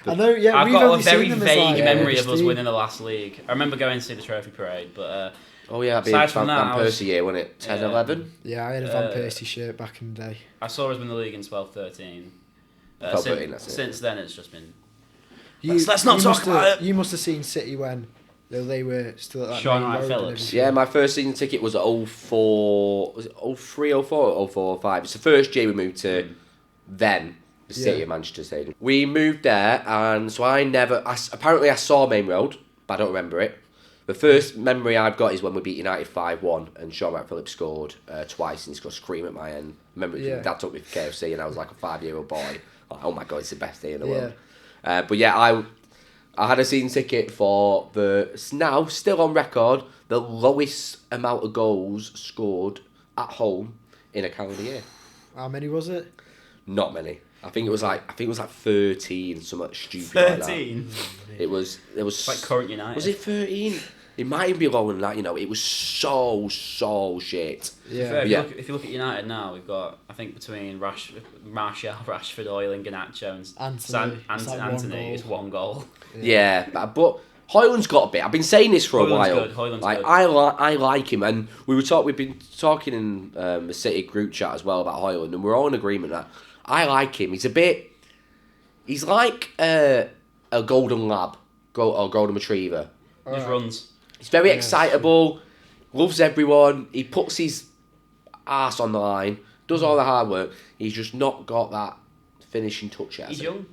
I know, yeah, I've we've got only a very seen them vague as, memory of us winning the last league. I remember going to see the trophy parade, but oh yeah, aside from that, Van Persie year, wasn't it? 10, 11? Yeah, I had a Van Persie shirt back in the day. I saw us win the league in 12-13. 13, that's it. Since then, it's just been... Let's not talk about it. You must have seen City when they were still at that Sean main Wright road. Phillips. Yeah, my first season ticket was 04... Was it 03, 04, 04, 05? It's the first year we moved to then the City of Manchester Stadium. We moved there, and so apparently I saw Main Road, but I don't remember it. The first memory I've got is when we beat United 5-1 and Sean Wright Phillips scored twice and he's got a scream at my end. I remember Dad took me for KFC and I was like a 5-year-old boy. Like, oh my God, it's the best day in the world. But yeah, I had a season ticket for now still on record, the lowest amount of goals scored at home in a calendar year. How many was it? Not many. I think it was like 13, something stupid 13? Like that. It was like current United. Was it 13? It might even be lower than that, you know. It was so shit. Yeah. If you look at United now, we've got, I think, between Martial, Rashford, Oiling, Garnacho and Anthony, it's one goal. Yeah, but Højlund's got a bit. I've been saying this for a while. Højlund's like, good. I like him, and we've been talking in the City group chat as well about Højlund, and we're all in agreement that I like him. He's like a golden lab or golden retriever. Just runs. He's very excitable, loves everyone. He puts his ass on the line, does all the hard work. He's just not got that finishing touch yet. He's young.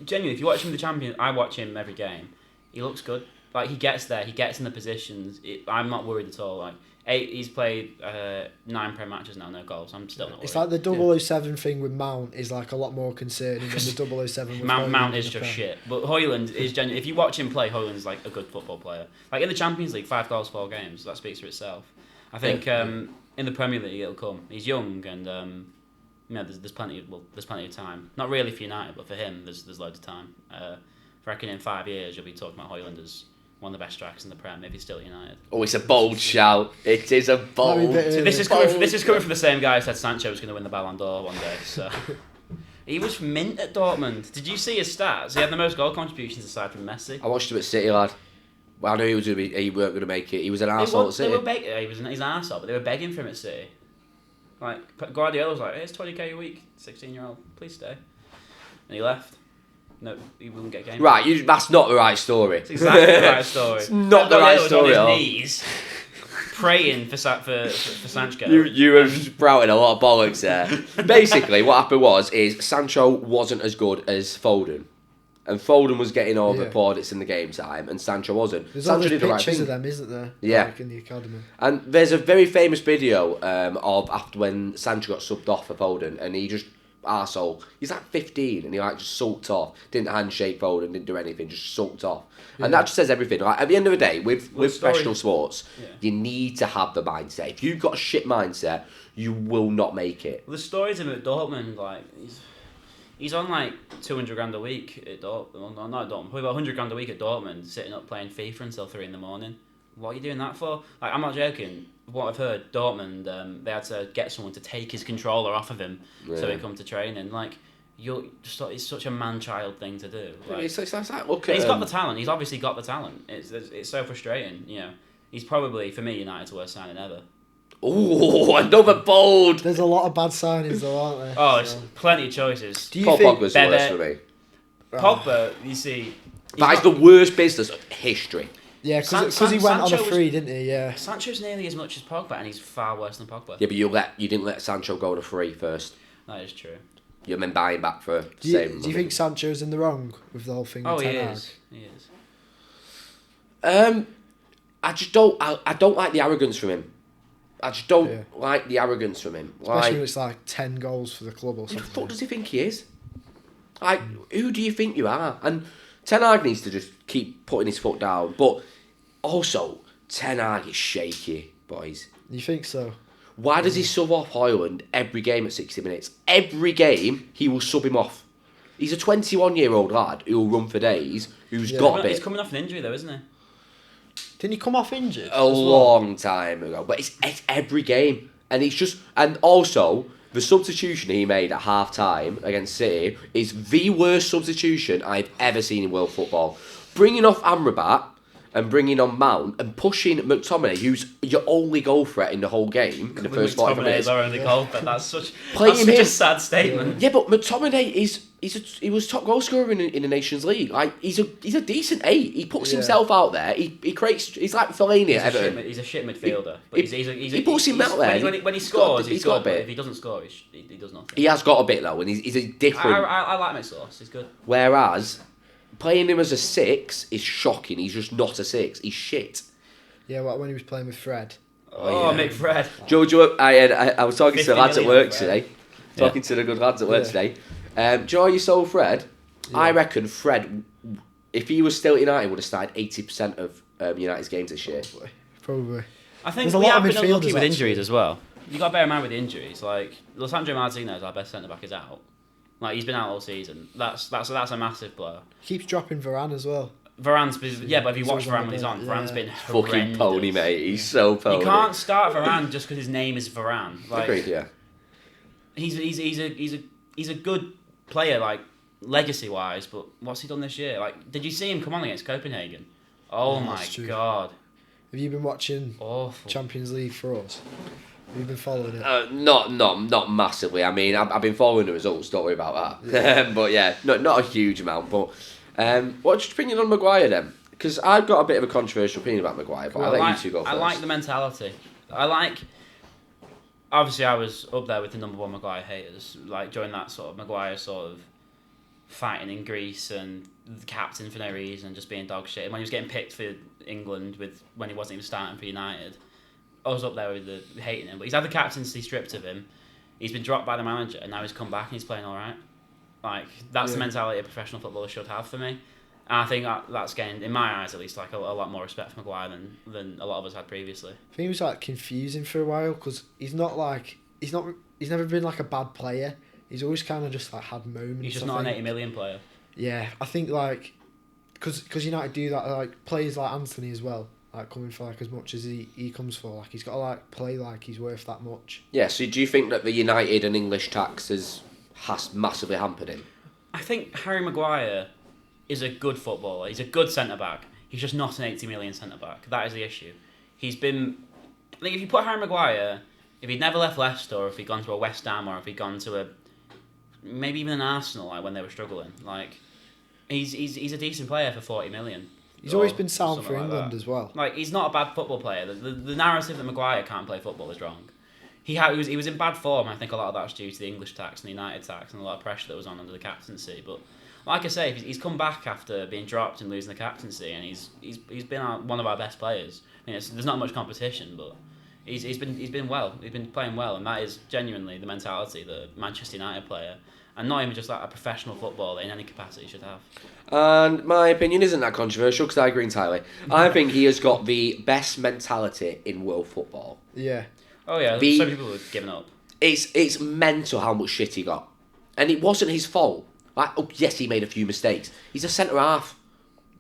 Genuinely, if you watch him in the Champions, I watch him every game. He looks good. Like, he gets there, he gets in the positions. I'm not worried at all. Like, he's played 9 Prem matches now, no goals. I'm still not worried. It's like the 007 thing with Mount is like a lot more concerning than the 007 with Mount is just shit. But Højlund is genuine. If you watch him play, Højlund's like a good football player. Like in the Champions League, 5 goals, 4 games. That speaks for itself. I think in the Premier League it'll come. He's young and there's plenty of time. Not really for United, but for him there's loads of time. I reckon in 5 years you'll be talking about Højlund as one of the best strikers in the Prem if he's still at United. Oh, it's a bold shout. It is a bold. So this is coming from the same guy who said Sancho was going to win the Ballon d'Or one day. So he was mint at Dortmund. Did you see his stats? He had the most goal contributions aside from Messi. I watched him at City, lad. Well, I knew he weren't going to make it. He was an arsehole at City. He's an arsehole, but they were begging for him at City. Like Guardiola was like, "Hey, it's 20k a week, 16-year-old, please stay," and he left. No, he wouldn't get a game. Right, that's not the right story. It's exactly the right story. It's not the right story. On his knees, praying for Sancho. You were sprouting a lot of bollocks there. Basically, what happened is Sancho wasn't as good as Foden. And Foden was getting all the plaudits in the game time, and Sancho wasn't. There's Sancho all did the right pictures thing. of them, isn't there? Yeah. Like in the academy. And there's a very famous video of after when Sancho got subbed off for Foden, and he just arsehole. He's like 15, and he like just sulked off. Didn't handshake Foden, didn't do anything, just sulked off. Yeah. And that just says everything. Like, at the end of the day, with professional sports, you need to have the mindset. If you've got a shit mindset, you will not make it. Well, the stories of him at Dortmund, like he's on like 200 grand a week at Dortmund. No, not at Dortmund. Probably about 100 grand a week at Dortmund, sitting up playing FIFA until 3 in the morning. What are you doing that for? Like, I'm not joking. What I've heard, Dortmund, they had to get someone to take his controller off of him so he'd come to training. Like, it's such a man-child thing to do. Like, it's like, look at he's got the talent. He's obviously got the talent. It's so frustrating. You know, he's probably, for me, United's worst signing ever. Oh, another bold. There's a lot of bad signings though, aren't there? Oh, it's plenty of choices. Do you Paul think Pogba's the worst for me? Pogba, you see, that is the worst business of history. Yeah, because he went on a free, didn't he? Yeah. Sancho's nearly as much as Pogba, and he's far worse than Pogba. Yeah, but you didn't let Sancho go on a free first. That is true. You mean buying back for do you think Sancho's in the wrong with the whole thing? Oh, with he Ten Hag? is. He is. I just don't. I don't like the arrogance from him. I just don't like the arrogance from him. Especially when it's like 10 goals for the club or something. Who the fuck does he think he is? Like, who do you think you are? And Ten Hag needs to just keep putting his foot down. But also, Ten Hag is shaky, boys. You think so? Why does he sub off Højlund every game at 60 minutes? Every game, he will sub him off. He's a 21-year-old lad who will run for days, who's got a bit. He's coming off an injury though, isn't he? Didn't he come off injured? A long time ago. But it's every game. And it's just... And also, the substitution he made at half-time against City is the worst substitution I've ever seen in world football. Bringing off Amrabat and bringing on Mount and pushing McTominay, who's your only goal threat in the whole game in the first 45 minutes. McTominay is our only goal threat. That's such a sad statement. Yeah, but McTominay he was top goal scorer in the Nations League. Like he's a decent 8. He puts himself out there. He creates. He's like Fellaini at Everton. He's a shit midfielder. He puts him out there. When he scores, he's got a bit. If he doesn't score, he does nothing. He has got a bit though, and he's a different. I like McSauce. He's good. Whereas playing him as a 6 is shocking. He's just not a 6. He's shit. Yeah, when he was playing with Fred. Oh, yeah. McFred. Jojo, I was talking to the lads at work today. Talking to the good lads at work today. Do you know you sold Fred? Yeah. I reckon Fred, if he was still at United, would have started 80% of United's games this year. Probably. I think we have been unlucky with injuries as well. You got to bear in mind with the injuries. Like Lissandro Martinez, our best centre back, is out. Like he's been out all season. That's a massive blow. Keeps dropping Varane as well. But if you watch Varane when he's on, Varane's been horrendous. Fucking pony, mate. He's so pony. You can't start Varane just because his name is Varane. Like, agreed, yeah. He's a good player, like legacy wise, but what's he done this year? Like, did you see him come on against Copenhagen? Oh my god! Have you been watching Awful. Champions League for us? Have you been following it? Not massively. I mean, I've been following the results. Don't worry about that. Yeah. But yeah, not a huge amount. But what's your opinion on Maguire then? Because I've got a bit of a controversial opinion about Maguire, but I'll let you two go first. I like the mentality. Obviously, I was up there with the number 1 Maguire haters, like during that sort of Maguire sort of fighting in Greece and the captain for no reason, just being dog shit. And when he was getting picked for England when he wasn't even starting for United, I was up there with the hating him. But he's had the captaincy stripped of him. He's been dropped by the manager, and now he's come back and he's playing all right. Like that's the mentality a professional footballer should have for me. And I think that's gained, in my eyes at least, like a lot more respect for Maguire than a lot of us had previously. I think he was like confusing for a while because he's never been like a bad player. He's always kind of just like had moments. He's just not an 80 million player. Yeah, I think like because United do that, like players like Anthony as well, like coming for like as much as he comes for, like he's got to like play like he's worth that much. Yeah. So do you think that the United and English tax has massively hampered him? I think Harry Maguire is a good footballer. He's a good centre-back. He's just not an 80 million centre-back. That is the issue. I think if you put Harry Maguire, if he'd never left Leicester, or if he'd gone to a West Ham, or if he'd gone to maybe even an Arsenal, like when they were struggling, like he's a decent player for 40 million. He's always been sound for England as well. Like he's not a bad football player. The narrative that Maguire can't play football is wrong. He was in bad form. I think a lot of that's due to the English tax and the United tax and a lot of pressure that was on under the captaincy. But like I say, he's come back after being dropped and losing the captaincy, and he's been one of our best players. I mean, there's not much competition, but he's been well. He's been playing well, and that is genuinely the mentality that Manchester United player, and not even just like a professional footballer in any capacity, should have. And my opinion isn't that controversial because I agree entirely. I think he has got the best mentality in world football. Yeah. Oh yeah, some people have given up. It's mental how much shit he got, and it wasn't his fault. Like, oh yes, he made a few mistakes. He's a centre half,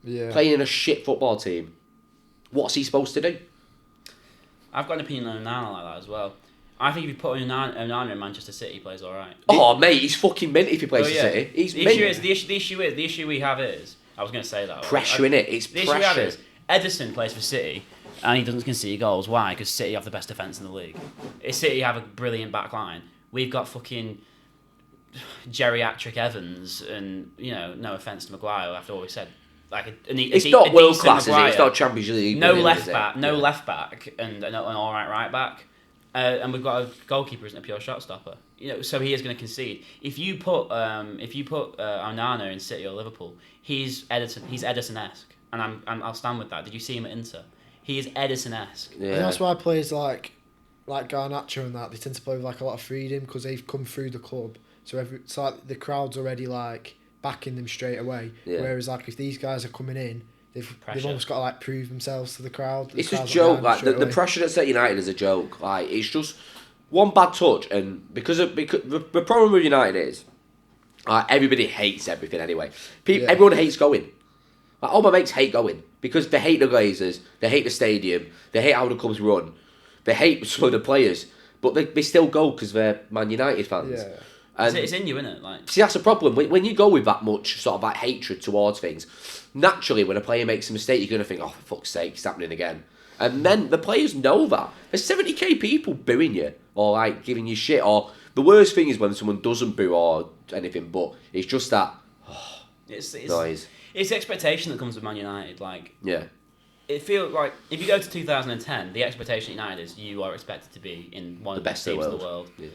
playing in a shit football team. What's he supposed to do? I've got an opinion on Onana like that as well. I think if you put Onana in Manchester City, he plays all right. Oh mate, he's fucking mint if he plays for City. He's the issue we have is, I was going to say that. Pressure in it. It's the pressure. Issue we have is Ederson plays for City and he doesn't concede goals. Why? Because City have the best defence in the league. City have a brilliant back line. We've got fucking geriatric Evans, and no offence to Maguire after all we said. Like it's not world class, is it? It's not Champions League. No left back, and an all right back. And we've got a goalkeeper isn't a pure shot stopper. So he is going to concede. If you put Onana in City or Liverpool, he's Ederson-esque, and I'll stand with that. Did you see him at Inter? He is Ederson-esque. Yeah. And that's why players like Garnacho and that, they tend to play with like a lot of freedom because they've come through the club. So it's like the crowd's already like backing them straight away. Yeah. Whereas like if these guys are coming in, they've almost got to like prove themselves to the crowd. It's a joke. Like the pressure that's at United is a joke. Like it's just one bad touch, and because the problem with United is everybody hates everything anyway. Everyone hates going. Like, all my mates hate going because they hate the Glazers, they hate the stadium, they hate how the clubs run, they hate some of the players. but they still go because they're Man United fans. Yeah. And it's in you, isn't it? Like, see, that's the problem. When you go with that much sort of like hatred towards things, naturally, when a player makes a mistake, you're going to think, oh, for fuck's sake, it's happening again. And then the players know that. There's 70k people booing you or like giving you shit. Or the worst thing is when someone doesn't boo or anything, but it's just that noise. It's the expectation that comes with Man United. Like, yeah. It feels like if you go to 2010, the expectation at United is you are expected to be in one of the best teams in the world. Yeah.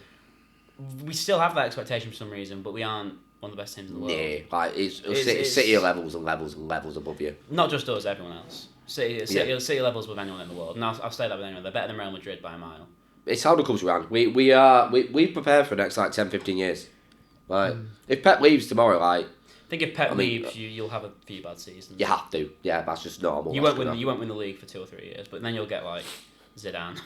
We still have that expectation for some reason, but we aren't one of the best teams in the world. Yeah, like it's City levels and levels and levels above you. Not just us, everyone else. City levels with anyone in the world. And I'll say that with anyone. They're better than Real Madrid by a mile. It's how it comes around. We prepare for the next like 10, 15 years. Like if Pep leaves tomorrow, like I think if Pep leaves, you'll have a few bad seasons. You have to. Yeah, that's just normal. You won't win the league for 2 or 3 years, but then you'll get like Zidane.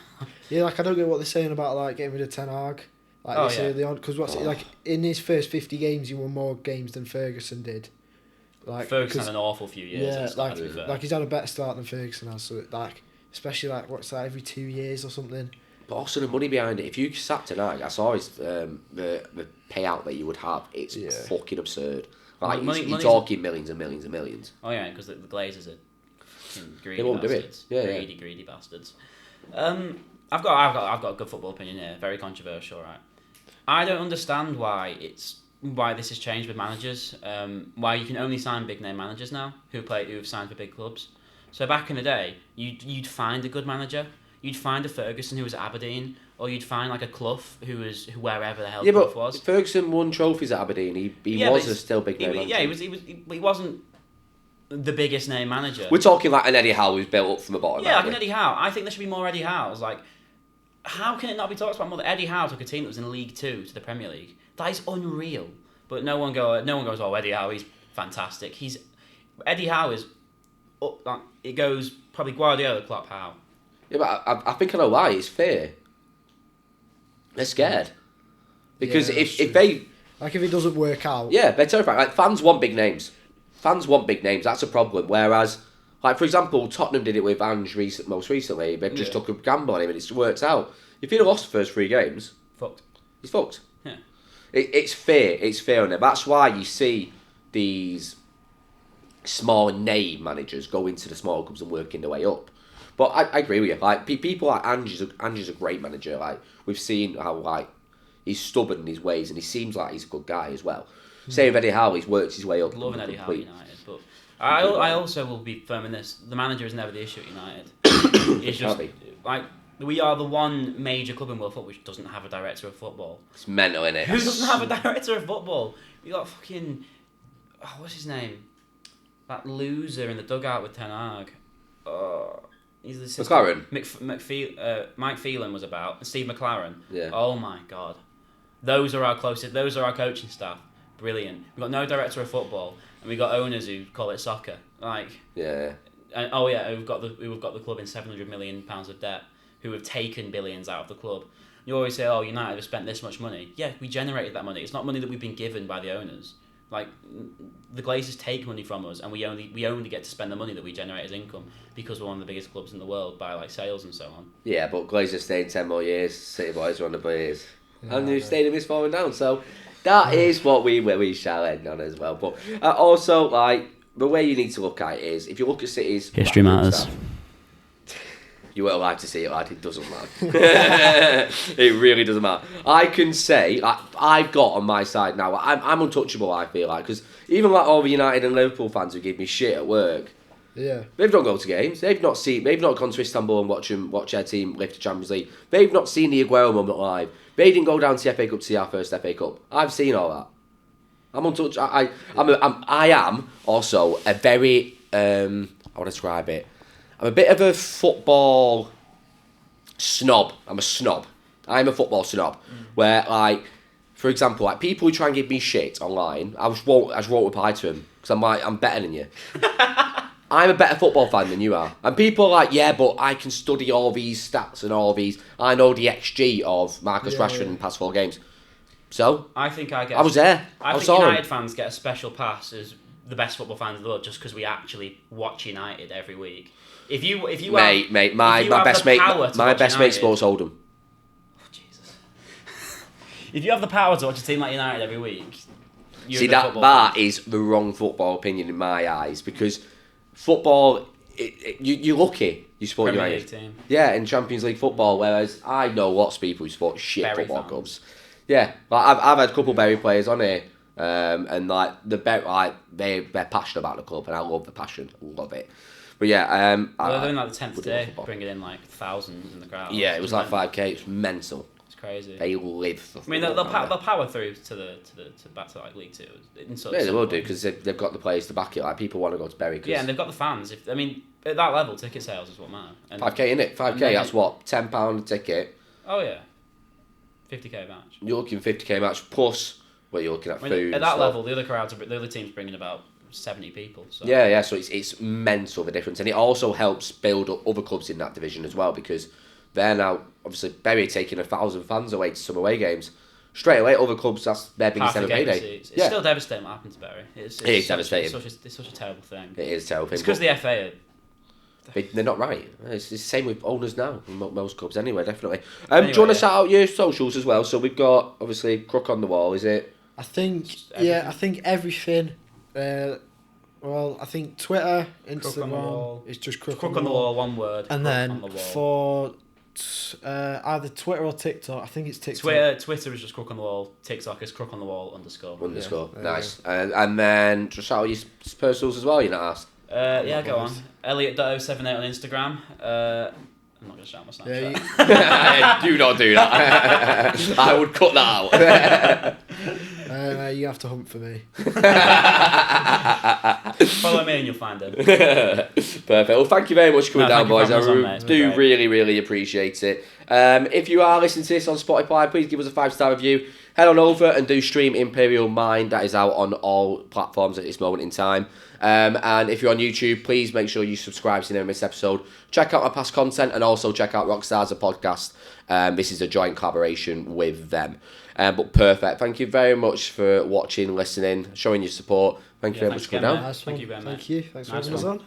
Yeah, like I don't get what they're saying about like getting rid of Ten Hag. Like because like in his first 50 games, he won more games than Ferguson did. Like Ferguson had an awful few years. Yeah, like he's had a better start than Ferguson has. So like, especially like what's that, every 2 years or something. But also the money behind it. If you sat tonight, I saw his the payout that you would have. It's fucking absurd. Like you're talking millions and millions and millions. Oh yeah, because the Glazers are greedy. They won't bastards. Do it. Yeah, greedy bastards. I've got a good football opinion here. Very controversial, right? I don't understand why this has changed with managers. Why you can only sign big name managers now who've signed for big clubs. So back in the day, you'd find a good manager. You'd find a Ferguson who was at Aberdeen, or you'd find like a Clough who was wherever the hell Clough was. Ferguson won trophies at Aberdeen. He was a still big name manager. He wasn't the biggest name manager. We're talking like an Eddie Howe who's built up from the bottom. Yeah, like an Eddie Howe. I think there should be more Eddie Howes. Like, how can it not be talked about more? That Eddie Howe took a team that was in League 2 to the Premier League. That is unreal. But no one goes, oh, Eddie Howe, he's fantastic. Eddie Howe is up, like, it goes probably Guardiola, Klopp, Howe. Yeah, but I think I know why. It's fair. They're scared. Because if they... Like, if it doesn't work out... Yeah, they're terrified. Like, fans want big names. That's a problem. Whereas, like, for example, Tottenham did it with Ange most recently. They just took a gamble on him and it's worked out. If he'd have lost the first 3 games... Fucked. He's fucked. Yeah. It's fair. It's fair on it. That's why you see these small name managers go into the small clubs and working their way up. But I agree with you. Like people like Ange's a great manager. Like we've seen how like he's stubborn in his ways, and he seems like he's a good guy as well. Same with Eddie Howe, he's worked his way up. Loving Eddie Howe at United, but I also will be firm in this: the manager is never the issue at United. It's just like we are the one major club in world football which doesn't have a director of football. It's mental, innit? Who doesn't have a director of football? We got fucking what's his name? That loser in the dugout with Ten Hag. He's the McLaren. Mike Phelan was about. Steve McLaren. Yeah. Oh my god, those are our closest. Those are our coaching staff. Brilliant. We've got no director of football, and we've got owners who call it soccer. Like yeah. And, we've got the club in £700 million of debt, who have taken billions out of the club. You always say, oh, United have spent this much money. Yeah, we generated that money. It's not money that we've been given by the owners. Like, the Glazers take money from us, and we only get to spend the money that we generate as income because we're one of the biggest clubs in the world by like sales and so on. Yeah, but Glazers stayed 10 more years. City boys are on the blaze, and the stadium is falling down. So that is what we shall end on as well. But also, like the way you need to look at it is, if you look at City's history matters. You weren't allowed to see it, lad. It doesn't matter. It really doesn't matter. I can say, like, I've got on my side now. I'm untouchable, I feel like. Because even like all the United and Liverpool fans who give me shit at work, they've not gone to games. They've not gone to Istanbul and watch their team lift the Champions League. They've not seen the Aguero moment live. They didn't go down to the FA Cup to see our first FA Cup. I've seen all that. I'm untouchable. I am also a very, how would I describe it? I'm a bit of a football snob. I'm a snob. I'm a football snob. Where, like, for example, like people who try and give me shit online, I just won't reply to them because I'm better than you. I'm a better football fan than you are. And people are like, yeah, but I can study all these stats and all these. I know the XG of Marcus Rashford in the past 4 games. So I was there. I think United fans get a special pass as the best football fans in the world just because we actually watch United every week. If you my best mate sports Oldham. Oh, Jesus. If you have the power to watch a team like United every week, see that is the wrong football opinion in my eyes, because football, you're lucky you support Premier United. League team. Yeah, in Champions League football, whereas I know lots of people who support shit Bury football fans. clubs. Yeah, like I've had a couple of Bury players on here, and like they're passionate about the club, and I love the passion, love it. But yeah, they're doing like the 10th day, bringing in like thousands in the crowd. Yeah, it was like 5k. It's mental. It's crazy. They live for. I mean, they'll power through to back to like League Two. Yeah, they will do, because they've got the players to back it. Like, people want to go to Bury. Yeah, and they've got the fans. At that level, ticket sales is what matter. 5k, innit? 5k. That's what, £10 a ticket. Oh yeah, 50k match. You're looking 50k match plus what you're looking at food. At that level, the other team's bringing about 70 people. So. Yeah. So it's mental, the difference, and it also helps build up other clubs in that division as well, because they're now obviously Bury taking 1,000 fans away to some away games. Straight away, other clubs, that's their biggest ever payday. It's still devastating what happened to Bury. It is devastating. It's such a terrible thing. It is a terrible thing. It's because the FA they're not right. It's the same with owners now, in most clubs anyway, definitely. Do you want to shout out your socials as well? So we've got, obviously, Crook On The Wall, is it? I think everything. I think Twitter, Instagram, it's just Crook On The Wall, one word. And then for either Twitter or TikTok, I think it's TikTok. Twitter is just Crook On The Wall. TikTok is Crook On The Wall _. Yeah, nice. And then just shout out your personals as well, you're not asked. Go on. Elliott.078 on Instagram. I'm not going to shout my Snapchat. Yeah, do not do that. I would cut that out. You have to hunt for me. Follow me and you'll find him. Perfect. Well, thank you very much for coming down, boys. I do really, really appreciate it. If you are listening to this on Spotify, please give us a 5-star review. Head on over and do stream Imperial Mind. That is out on all platforms at this moment in time. And if you're on YouTube, please make sure you subscribe to never miss episode. Check out my past content, and also check out Rockstars, a podcast. This is a joint collaboration with them. But perfect. Thank you very much for watching, listening, showing your support. Thank you very much for coming down. Thank you very much. Thank you. Thanks for having us on.